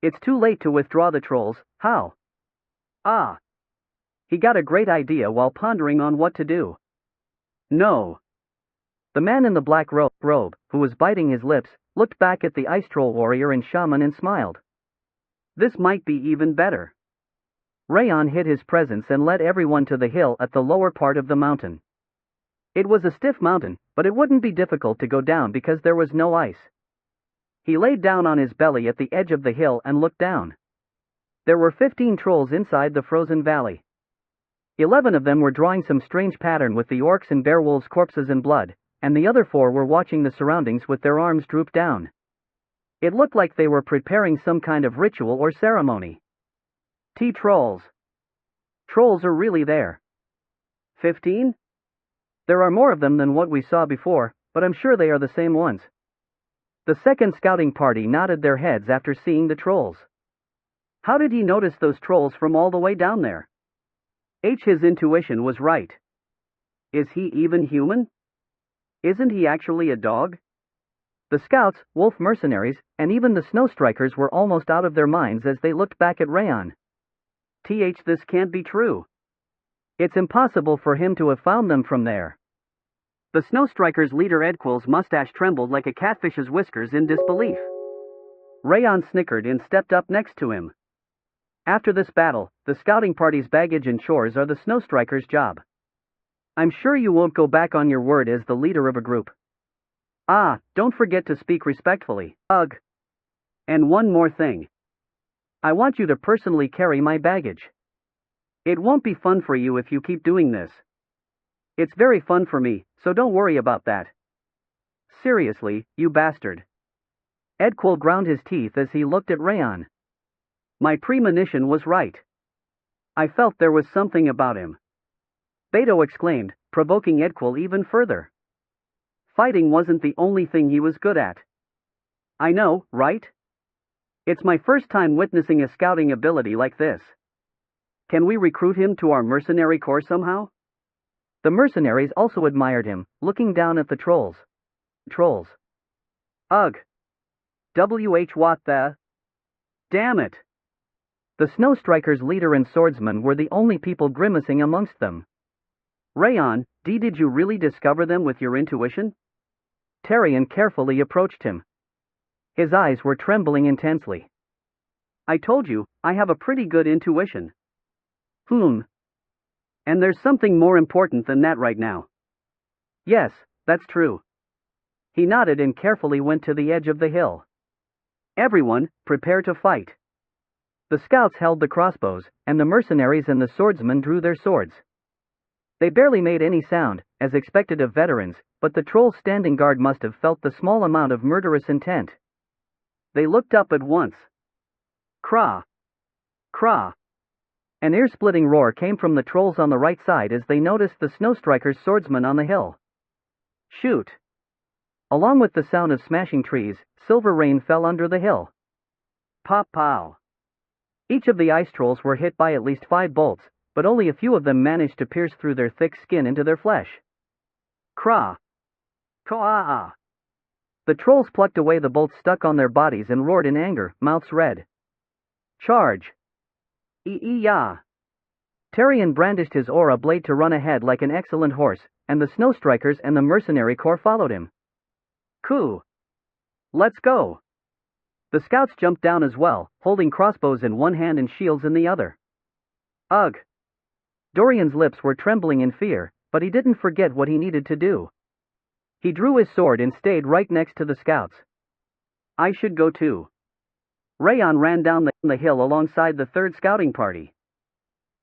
A: It's too late to withdraw the trolls, how? He got a great idea while pondering on what to do. No. The man in the black robe, who was biting his lips, looked back at the ice troll warrior and shaman and smiled. This might be even better. Raon hid his presence and led everyone to the hill at the lower part of the mountain. It was a stiff mountain, but it wouldn't be difficult to go down because there was no ice. He laid down on his belly at the edge of the hill and looked down. There were 15 trolls inside the frozen valley. 11 of them were drawing some strange pattern with the orcs and bearwolves' corpses and blood, and the other 4 were watching the surroundings with their arms drooped down. It looked like they were preparing some kind of ritual or ceremony. Trolls. Trolls are really there. 15? There are more of them than what we saw before, but I'm sure they are the same ones. The second scouting party nodded their heads after seeing the trolls. How did he notice those trolls from all the way down there? His intuition was right. Is he even human? Isn't he actually a dog? The scouts, wolf mercenaries, and even the snow strikers were almost out of their minds as they looked back at Raon. This can't be true. It's impossible for him to have found them from there. The snow strikers' leader Edquil's mustache trembled like a catfish's whiskers in disbelief. Raon snickered and stepped up next to him. After this battle, the scouting party's baggage and chores are the snow strikers' job. I'm sure you won't go back on your word as the leader of a group. Don't forget to speak respectfully. Ugh. And one more thing. I want you to personally carry my baggage. It won't be fun for you if you keep doing this. It's very fun for me, so don't worry about that. Seriously, you bastard. Edquil ground his teeth as he looked at Raon. My premonition was right. I felt there was something about him. Beto exclaimed, provoking Edquil even further. Fighting wasn't the only thing he was good at. I know, right? It's my first time witnessing a scouting ability like this. Can we recruit him to our mercenary corps somehow? The mercenaries also admired him, looking down at the trolls. Trolls. Ugh. What the? Damn it. The Snow Strikers' leader and swordsman were the only people grimacing amongst them. Raon, did you really discover them with your intuition? Tarion carefully approached him. His eyes were trembling intensely. I told you, I have a pretty good intuition. And there's something more important than that right now. Yes, that's true. He nodded and carefully went to the edge of the hill. Everyone, prepare to fight. The scouts held the crossbows, and the mercenaries and the swordsmen drew their swords. They barely made any sound, as expected of veterans, but the trolls standing guard must have felt the small amount of murderous intent. They looked up at once. Craw! Craw! An ear-splitting roar came from the trolls on the right side as they noticed the Snow Strikers' swordsman on the hill. Shoot! Along with the sound of smashing trees, silver rain fell under the hill. Pop-pow! Each of the ice trolls were hit by at least 5 bolts, but only a few of them managed to pierce through their thick skin into their flesh. Craw! Caw! The trolls plucked away the bolts stuck on their bodies and roared in anger, mouths red. Charge! Ee-ya! Tarion brandished his aura blade to run ahead like an excellent horse, and the Snow Strikers and the mercenary corps followed him. Coo! Let's go! The scouts jumped down as well, holding crossbows in one hand and shields in the other. Ugh! Dorian's lips were trembling in fear, but he didn't forget what he needed to do. He drew his sword and stayed right next to the scouts. I should go too. Raon ran down the hill alongside the third scouting party.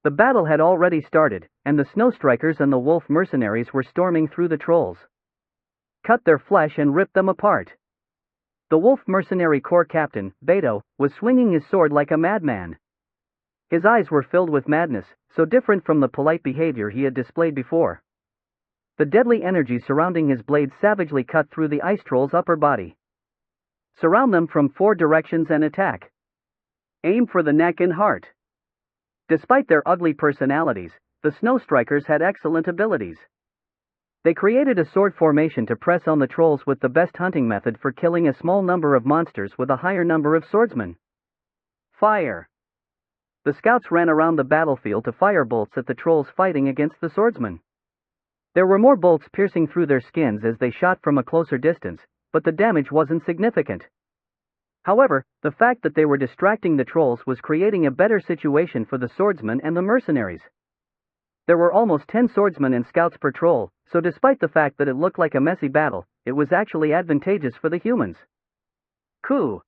A: The battle had already started, and the Snow Strikers and the Wolf mercenaries were storming through the trolls. Cut their flesh and rip them apart. The Wolf mercenary corps captain, Beto, was swinging his sword like a madman. His eyes were filled with madness, so different from the polite behavior he had displayed before. The deadly energy surrounding his blade savagely cut through the ice troll's upper body. Surround them from 4 directions and attack. Aim for the neck and heart. Despite their ugly personalities, the Snow Strikers had excellent abilities. They created a sword formation to press on the trolls with the best hunting method for killing a small number of monsters with a higher number of swordsmen. Fire! The scouts ran around the battlefield to fire bolts at the trolls fighting against the swordsmen. There were more bolts piercing through their skins as they shot from a closer distance, but the damage wasn't significant. However, the fact that they were distracting the trolls was creating a better situation for the swordsmen and the mercenaries. There were almost 10 swordsmen and scouts per troll, so despite the fact that it looked like a messy battle, it was actually advantageous for the humans. Coo!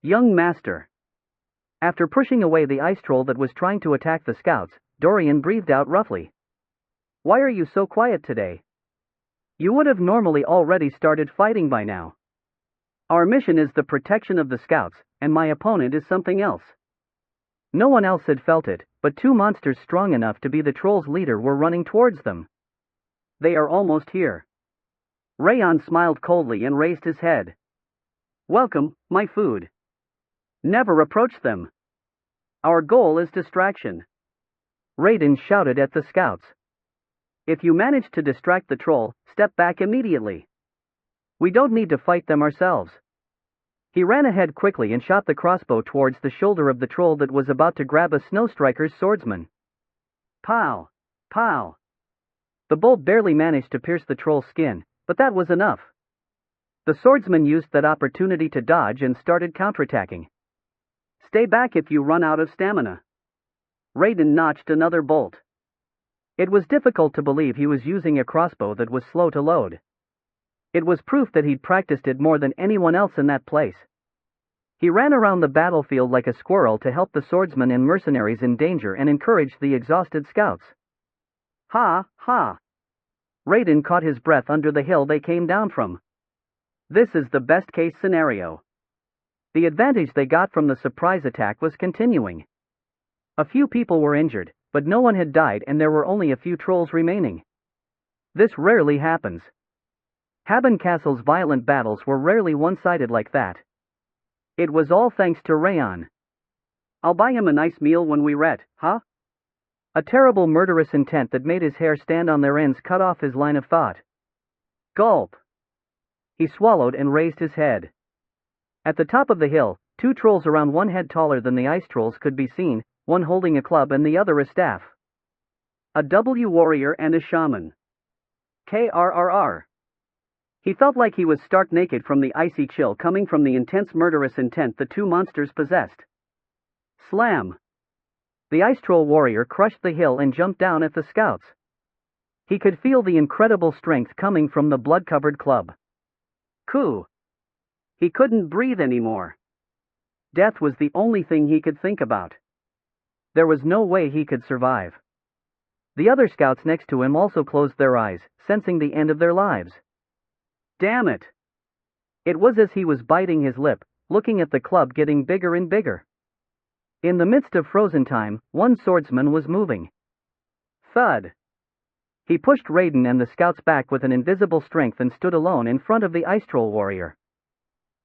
A: Young master! After pushing away the ice troll that was trying to attack the scouts, Dorian breathed out roughly. Why are you so quiet today? You would have normally already started fighting by now. Our mission is the protection of the scouts, and my opponent is something else. No one else had felt it, but 2 monsters strong enough to be the trolls' leader were running towards them. They are almost here. Raon smiled coldly and raised his head. Welcome, my food. Never approach them. Our goal is distraction. Raiden shouted at the scouts. If you manage to distract the troll, step back immediately. We don't need to fight them ourselves. He ran ahead quickly and shot the crossbow towards the shoulder of the troll that was about to grab a Snow Striker's swordsman. Pow! Pow! The bolt barely managed to pierce the troll's skin, but that was enough. The swordsman used that opportunity to dodge and started counterattacking. Stay back if you run out of stamina. Raiden notched another bolt. It was difficult to believe he was using a crossbow that was slow to load. It was proof that he'd practiced it more than anyone else in that place. He ran around the battlefield like a squirrel to help the swordsmen and mercenaries in danger and encouraged the exhausted scouts. Ha, ha! Raiden caught his breath under the hill they came down from. This is the best-case scenario. The advantage they got from the surprise attack was continuing. A few people were injured, but no one had died and there were only a few trolls remaining. This rarely happens. Haben Castle's violent battles were rarely one-sided like that. It was all thanks to Raon. I'll buy him a nice meal when we ret, huh? A terrible murderous intent that made his hair stand on their ends cut off his line of thought. Gulp! He swallowed and raised his head. At the top of the hill, two trolls around one head taller than the ice trolls could be seen, one holding a club and the other a staff. A warrior and a shaman. KRRR. He felt like he was stark naked from the icy chill coming from the intense murderous intent the two monsters possessed. Slam! The ice troll warrior crushed the hill and jumped down at the scouts. He could feel the incredible strength coming from the blood-covered club. Coo! He couldn't breathe anymore. Death was the only thing he could think about. There was no way he could survive. The other scouts next to him also closed their eyes, sensing the end of their lives. Damn it! It was as he was biting his lip, looking at the club getting bigger and bigger. In the midst of frozen time, one swordsman was moving. Thud! He pushed Raiden and the scouts back with an invisible strength and stood alone in front of the ice troll warrior.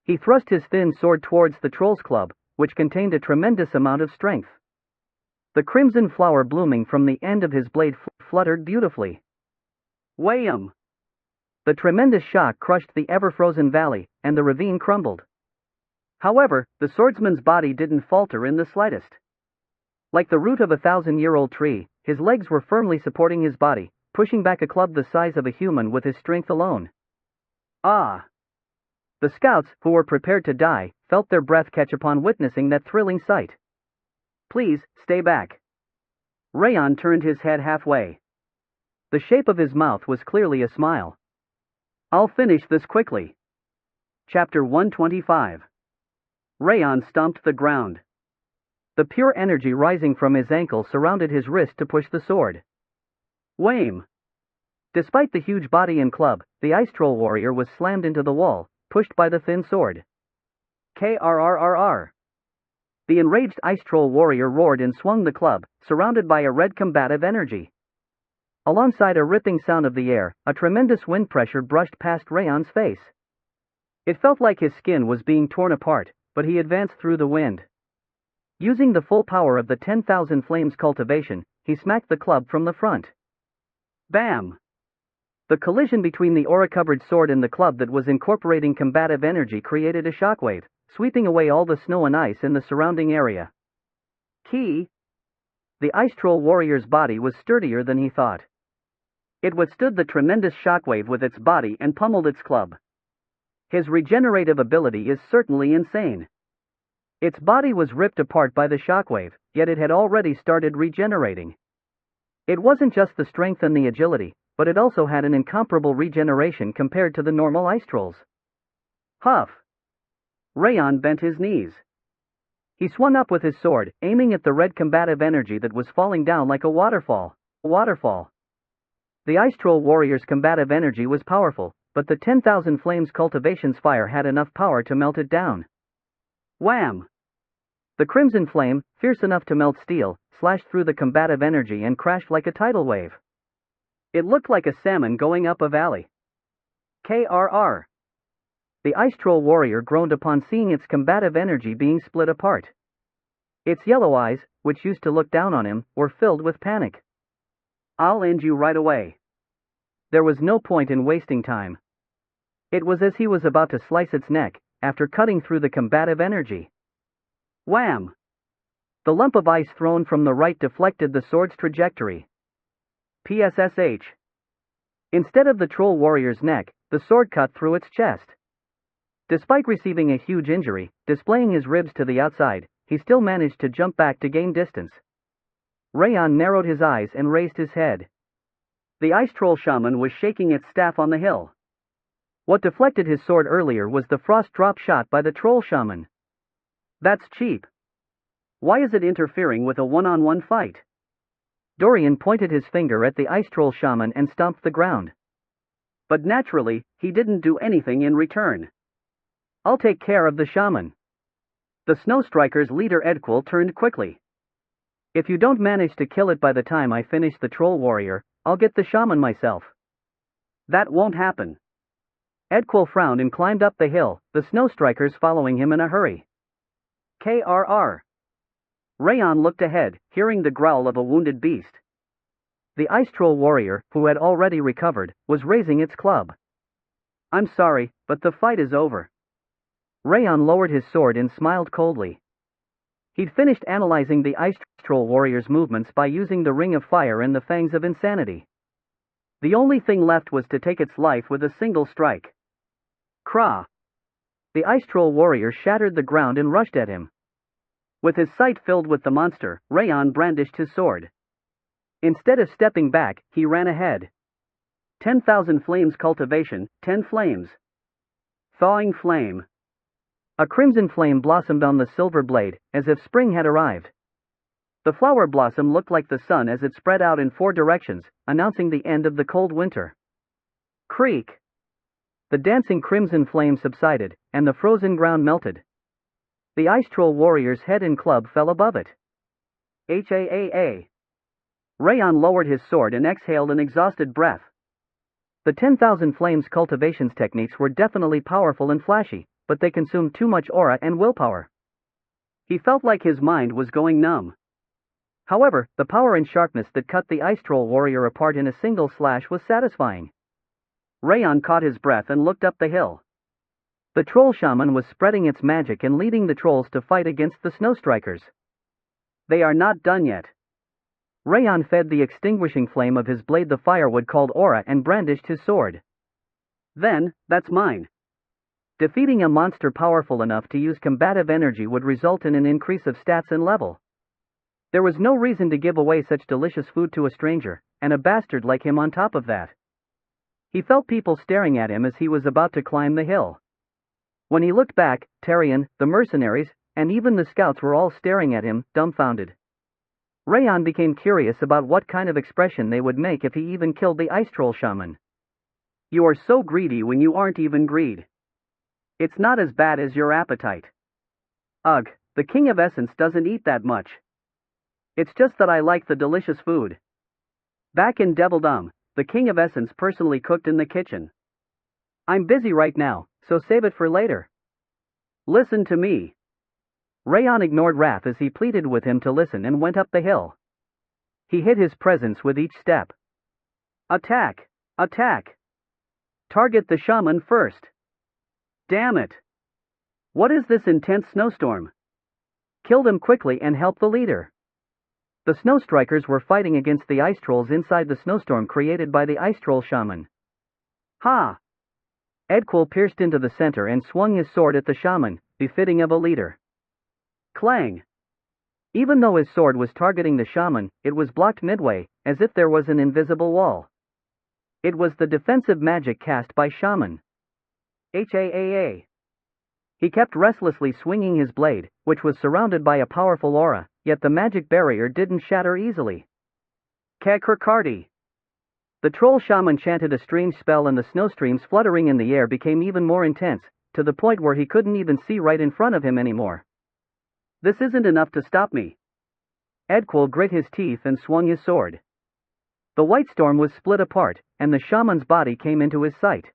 A: He thrust his thin sword towards the troll's club, which contained a tremendous amount of strength. The crimson flower blooming from the end of his blade fluttered beautifully. Wham! The tremendous shock crushed the ever-frozen valley, and the ravine crumbled. However, the swordsman's body didn't falter in the slightest. Like the root of a 1,000-year-old tree, his legs were firmly supporting his body, pushing back a club the size of a human with his strength alone. Ah! The scouts, who were prepared to die, felt their breath catch upon witnessing that thrilling sight. Please, stay back. Raon turned his head halfway. The shape of his mouth was clearly a smile. I'll finish this quickly. Chapter 125. Raon stomped the ground. The pure energy rising from his ankle surrounded his wrist to push the sword. Wham! Despite the huge body and club, the ice troll warrior was slammed into the wall, pushed by the thin sword. KRRRR. The enraged ice troll warrior roared and swung the club, surrounded by a red combative energy. Alongside a ripping sound of the air, a tremendous wind pressure brushed past Raon's face. It felt like his skin was being torn apart, but he advanced through the wind. Using the full power of the 10,000 Flames cultivation, he smacked the club from the front. Bam! The collision between the aura-covered sword and the club that was incorporating combative energy created a shockwave, sweeping away all the snow and ice in the surrounding area. Key! The ice troll warrior's body was sturdier than he thought. It withstood the tremendous shockwave with its body and pummeled its club. His regenerative ability is certainly insane. Its body was ripped apart by the shockwave, yet it had already started regenerating. It wasn't just the strength and the agility, but it also had an incomparable regeneration compared to the normal ice trolls. Huff! Raon bent his knees. He swung up with his sword, aiming at the red combative energy that was falling down like a waterfall. The ice troll warrior's combative energy was powerful, but the 10,000 Flames cultivation's fire had enough power to melt it down. Wham! The crimson flame, fierce enough to melt steel, slashed through the combative energy and crashed like a tidal wave. It looked like a salmon going up a valley. KRR. The ice troll warrior groaned upon seeing its combative energy being split apart. Its yellow eyes, which used to look down on him, were filled with panic. I'll end you right away. There was no point in wasting time. It was as he was about to slice its neck, after cutting through the combative energy. Wham! The lump of ice thrown from the right deflected the sword's trajectory. PSSH. Instead of the troll warrior's neck, the sword cut through its chest. Despite receiving a huge injury, displaying his ribs to the outside, he still managed to jump back to gain distance. Raon narrowed his eyes and raised his head. The ice troll shaman was shaking its staff on the hill. What deflected his sword earlier was the frost drop shot by the troll shaman. That's cheap. Why is it interfering with a one-on-one fight? Dorian pointed his finger at the ice troll shaman and stomped the ground. But naturally, he didn't do anything in return. I'll take care of the shaman. The Snow Strikers' leader Edquil turned quickly. If you don't manage to kill it by the time I finish the troll warrior, I'll get the shaman myself. That won't happen. Edquil frowned and climbed up the hill, the Snow Strikers following him in a hurry. KRR. Raon looked ahead, hearing the growl of a wounded beast. The ice troll warrior, who had already recovered, was raising its club. I'm sorry, but the fight is over. Raon lowered his sword and smiled coldly. He'd finished analyzing the ice troll warrior's movements by using the ring of fire and the fangs of insanity. The only thing left was to take its life with a single strike. Krah! The ice troll warrior shattered the ground and rushed at him. With his sight filled with the monster, Raon brandished his sword. Instead of stepping back, he ran ahead. 10,000 flames cultivation, 10 flames. Thawing flame. A crimson flame blossomed on the silver blade, as if spring had arrived. The flower blossom looked like the sun as it spread out in 4 directions, announcing the end of the cold winter. Creak! The dancing crimson flame subsided, and the frozen ground melted. The ice troll warrior's head and club fell above it. Haa! Raon lowered his sword and exhaled an exhausted breath. The 10,000 flames cultivation's techniques were definitely powerful and flashy, but they consumed too much aura and willpower. He felt like his mind was going numb. However, the power and sharpness that cut the ice troll warrior apart in a single slash was satisfying. Raon caught his breath and looked up the hill. The troll shaman was spreading its magic and leading the trolls to fight against the snow strikers. They are not done yet. Raon fed the extinguishing flame of his blade the firewood called aura and brandished his sword. Then, that's mine. Defeating a monster powerful enough to use combative energy would result in an increase of stats and level. There was no reason to give away such delicious food to a stranger, and a bastard like him on top of that. He felt people staring at him as he was about to climb the hill. When he looked back, Tarion, the mercenaries, and even the scouts were all staring at him, dumbfounded. Raon became curious about what kind of expression they would make if he even killed the ice troll shaman. You are so greedy when you aren't even greed. It's not as bad as your appetite. Ugh, the King of Essence doesn't eat that much. It's just that I like the delicious food. Back in Devildom, the King of Essence personally cooked in the kitchen. I'm busy right now, so save it for later. Listen to me. Raon ignored Wrath as he pleaded with him to listen and went up the hill. He hid his presence with each step. Attack! Attack! Target the shaman first. Damn it! What is this intense snowstorm? Kill them quickly and help the leader. The snow strikers were fighting against the ice trolls inside the snowstorm created by the ice troll shaman. Ha! Edquil pierced into the center and swung his sword at the shaman, befitting of a leader. Clang! Even though his sword was targeting the shaman, it was blocked midway, as if there was an invisible wall. It was the defensive magic cast by shaman. Haa! He kept restlessly swinging his blade, which was surrounded by a powerful aura, yet the magic barrier didn't shatter easily. Kakarkardi! The troll shaman chanted a strange spell and the snowstreams fluttering in the air became even more intense, to the point where he couldn't even see right in front of him anymore. This isn't enough to stop me. Edquil grit his teeth and swung his sword. The white storm was split apart, and the shaman's body came into his sight.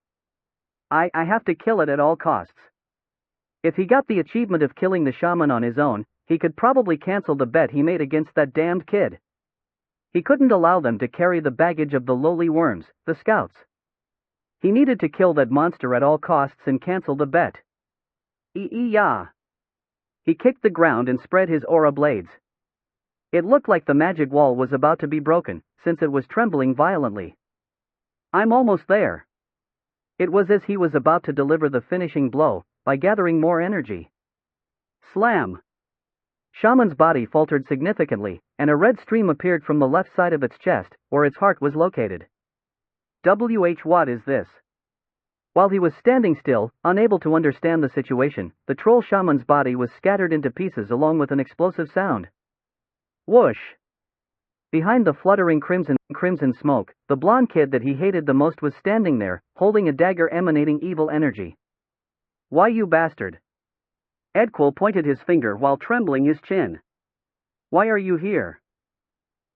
A: I have to kill it at all costs. If he got the achievement of killing the shaman on his own, he could probably cancel the bet he made against that damned kid. He couldn't allow them to carry the baggage of the lowly worms, the scouts. He needed to kill that monster at all costs and cancel the bet. Ee-yah! He kicked the ground and spread his aura blades. It looked like the magic wall was about to be broken, since it was trembling violently. I'm almost there. It was as he was about to deliver the finishing blow, by gathering more energy. Slam! Shaman's body faltered significantly, and a red stream appeared from the left side of its chest, where its heart was located. What is this? While he was standing still, unable to understand the situation, the troll shaman's body was scattered into pieces along with an explosive sound. Whoosh! Behind the fluttering crimson smoke, the blonde kid that he hated the most was standing there, holding a dagger emanating evil energy. Why, you bastard? Edquil pointed his finger while trembling his chin. Why are you here?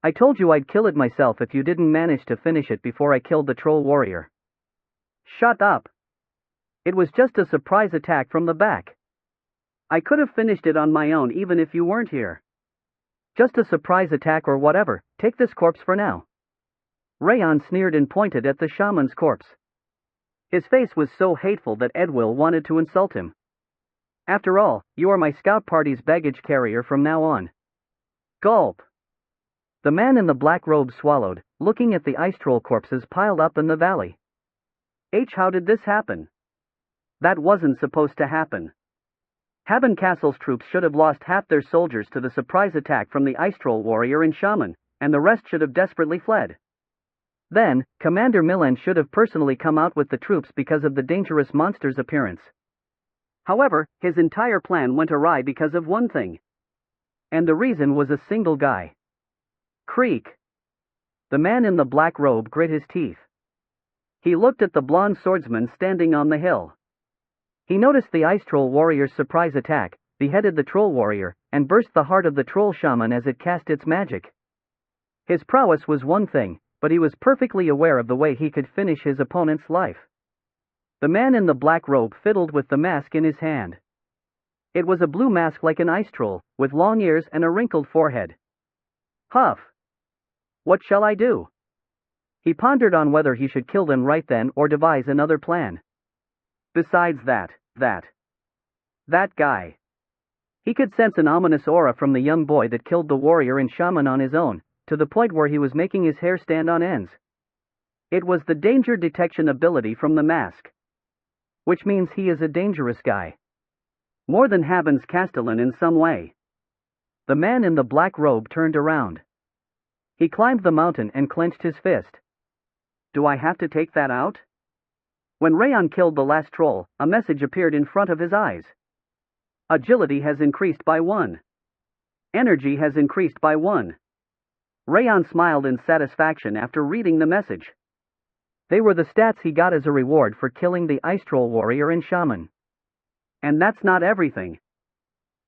A: I told you I'd kill it myself if you didn't manage to finish it before I killed the troll warrior. Shut up. It was just a surprise attack from the back. I could have finished it on my own even if you weren't here. Just a surprise attack or whatever, take this corpse for now. Raon sneered and pointed at the shaman's corpse. His face was so hateful that Edwill wanted to insult him. After all, you are my scout party's baggage carrier from now on. Gulp. The man in the black robe swallowed, looking at the ice troll corpses piled up in the valley. How did this happen? That wasn't supposed to happen. Haben Castle's troops should have lost half their soldiers to the surprise attack from the ice troll warrior and shaman, and the rest should have desperately fled. Then, Commander Millen should have personally come out with the troops because of the dangerous monster's appearance. However, his entire plan went awry because of one thing. And the reason was a single guy. Creak. The man in the black robe grit his teeth. He looked at the blonde swordsman standing on the hill. He noticed the ice troll warrior's surprise attack, beheaded the troll warrior, and burst the heart of the troll shaman as it cast its magic. His prowess was one thing, but he was perfectly aware of the way he could finish his opponent's life. The man in the black robe fiddled with the mask in his hand. It was a blue mask like an ice troll, with long ears and a wrinkled forehead. Huff! What shall I do? He pondered on whether he should kill them right then or devise another plan. Besides that guy. He could sense an ominous aura from the young boy that killed the warrior and shaman on his own, to the point where he was making his hair stand on ends. It was the danger detection ability from the mask. Which means he is a dangerous guy. More than Haben's Castellan in some way. The man in the black robe turned around. He climbed the mountain and clenched his fist. Do I have to take that out? When Raon killed the last troll, a message appeared in front of his eyes. Agility has increased by 1. Energy has increased by 1. Raon smiled in satisfaction after reading the message. They were the stats he got as a reward for killing the ice troll warrior and shaman. And that's not everything.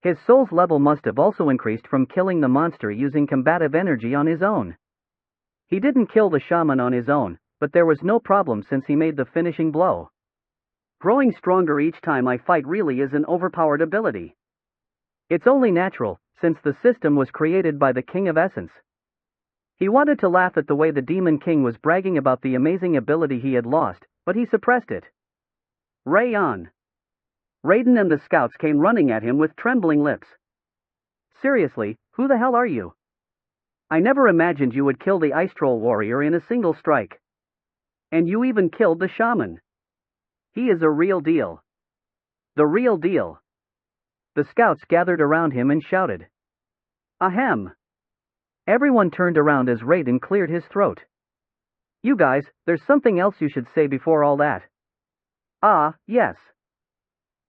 A: His soul's level must have also increased from killing the monster using combative energy on his own. He didn't kill the shaman on his own, but there was no problem since he made the finishing blow. Growing stronger each time I fight really is an overpowered ability. It's only natural, since the system was created by the King of Essence. He wanted to laugh at the way the Demon King was bragging about the amazing ability he had lost, but he suppressed it. Raon. Raiden and the scouts came running at him with trembling lips. Seriously, who the hell are you? I never imagined you would kill the ice troll warrior in a single strike. And you even killed the shaman. He is a real deal. The real deal. The scouts gathered around him and shouted. Ahem. Everyone turned around as Raiden cleared his throat. You guys, there's something else you should say before all that. Ah, yes.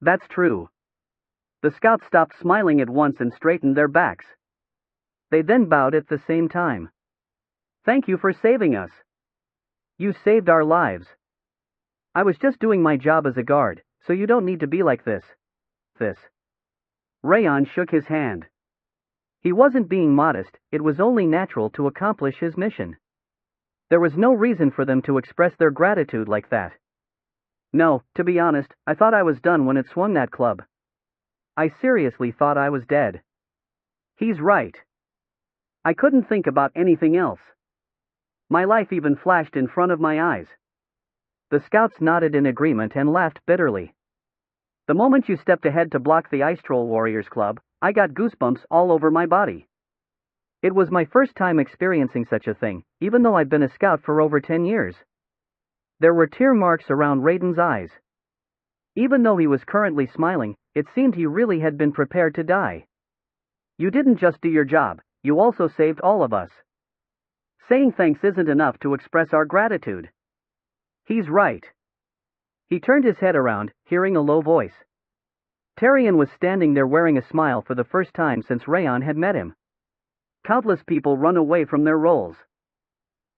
A: That's true. The scouts stopped smiling at once and straightened their backs. They then bowed at the same time. Thank you for saving us. You saved our lives. I was just doing my job as a guard, so you don't need to be like this. Raon shook his hand. He wasn't being modest, it was only natural to accomplish his mission. There was no reason for them to express their gratitude like that. No, to be honest, I thought I was done when it swung that club. I seriously thought I was dead. He's right. I couldn't think about anything else. My life even flashed in front of my eyes. The scouts nodded in agreement and laughed bitterly. The moment you stepped ahead to block the Ice Troll Warriors Club, I got goosebumps all over my body. It was my first time experiencing such a thing, even though I'd been a scout for over 10 years. There were tear marks around Raiden's eyes. Even though he was currently smiling, it seemed he really had been prepared to die. You didn't just do your job, you also saved all of us. Saying thanks isn't enough to express our gratitude. He's right. He turned his head around, hearing a low voice. Tarion was standing there wearing a smile for the first time since Raon had met him. Countless people run away from their roles.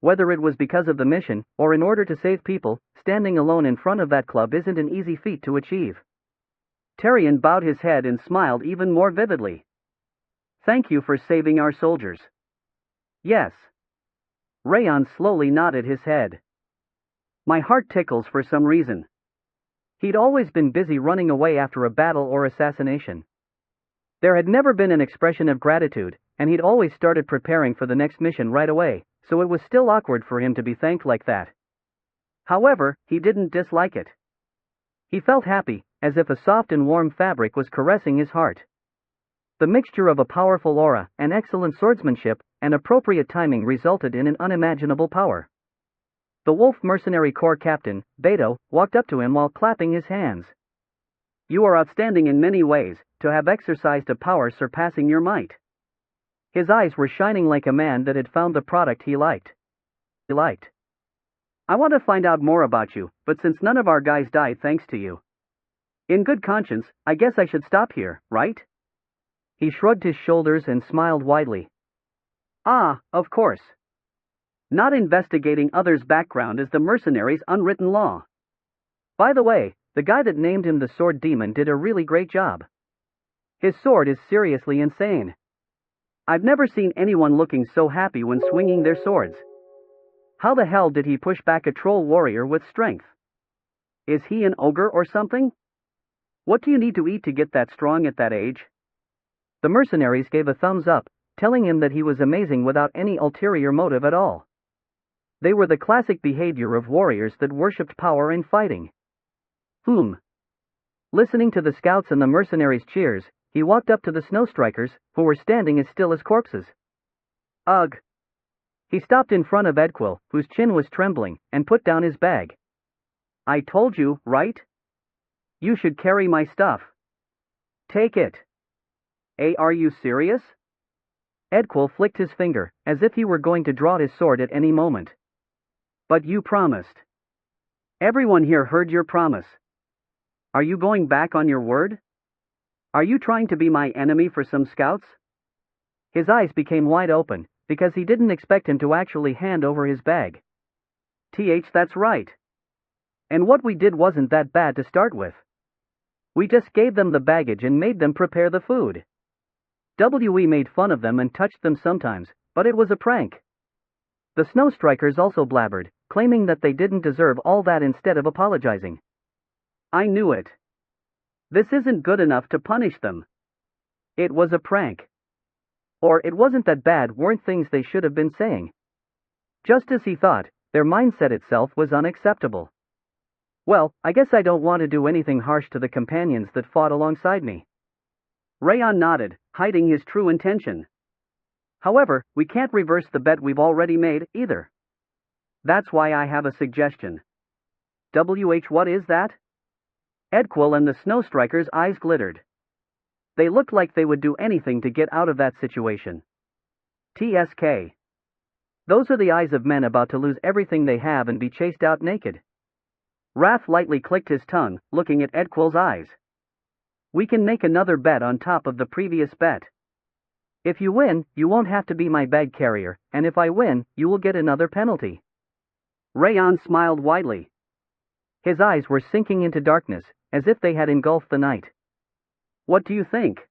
A: Whether it was because of the mission, or in order to save people, standing alone in front of that club isn't an easy feat to achieve. Tarion bowed his head and smiled even more vividly. Thank you for saving our soldiers. Yes. Raon slowly nodded his head. My heart tickles for some reason. He'd always been busy running away after a battle or assassination. There had never been an expression of gratitude, and he'd always started preparing for the next mission right away, so it was still awkward for him to be thanked like that. However, he didn't dislike it. He felt happy, as if a soft and warm fabric was caressing his heart. The mixture of a powerful aura, and excellent swordsmanship, and appropriate timing resulted in an unimaginable power. The Wolf Mercenary Corps captain, Beto, walked up to him while clapping his hands. "You are outstanding in many ways, to have exercised a power surpassing your might." His eyes were shining like a man that had found the product he liked. "I want to find out more about you, but since none of our guys died thanks to you. In good conscience, I guess I should stop here, right?" He shrugged his shoulders and smiled widely. "Ah, of course. Not investigating others' background is the mercenary's unwritten law. By the way, the guy that named him the Sword Demon did a really great job. His sword is seriously insane. I've never seen anyone looking so happy when swinging their swords. How the hell did he push back a troll warrior with strength? Is he an ogre or something? What do you need to eat to get that strong at that age?" The mercenaries gave a thumbs up, telling him that he was amazing without any ulterior motive at all. They were the classic behavior of warriors that worshipped power and fighting. Listening to the scouts and the mercenaries' cheers, he walked up to the snow strikers, who were standing as still as corpses. "Ugh." He stopped in front of Edquill, whose chin was trembling, and put down his bag. "I told you, right? You should carry my stuff. Take it." Are you serious?" Edquill flicked his finger, as if he were going to draw his sword at any moment. "But you promised. Everyone here heard your promise. Are you going back on your word? Are you trying to be my enemy for some scouts?" His eyes became wide open, because he didn't expect him to actually hand over his bag. That's right. And what we did wasn't that bad to start with. We just gave them the baggage and made them prepare the food. We made fun of them and touched them sometimes, but it was a prank." The snow strikers also blabbered, claiming that they didn't deserve all that instead of apologizing. "I knew it. This isn't good enough to punish them. It was a prank. Or it wasn't that bad weren't things they should have been saying. Just as he thought, their mindset itself was unacceptable. Well, I guess I don't want to do anything harsh to the companions that fought alongside me." Raon nodded, hiding his true intention. "However, we can't reverse the bet we've already made, either. That's why I have a suggestion." What is that?" Edquill and the snow strikers' eyes glittered. They looked like they would do anything to get out of that situation. TSK. Those are the eyes of men about to lose everything they have and be chased out naked. Wrath lightly clicked his tongue, looking at Edquill's eyes. "We can make another bet on top of the previous bet. If you win, you won't have to be my bag carrier, and if I win, you will get another penalty." Raon smiled widely. His eyes were sinking into darkness, as if they had engulfed the night. "What do you think?"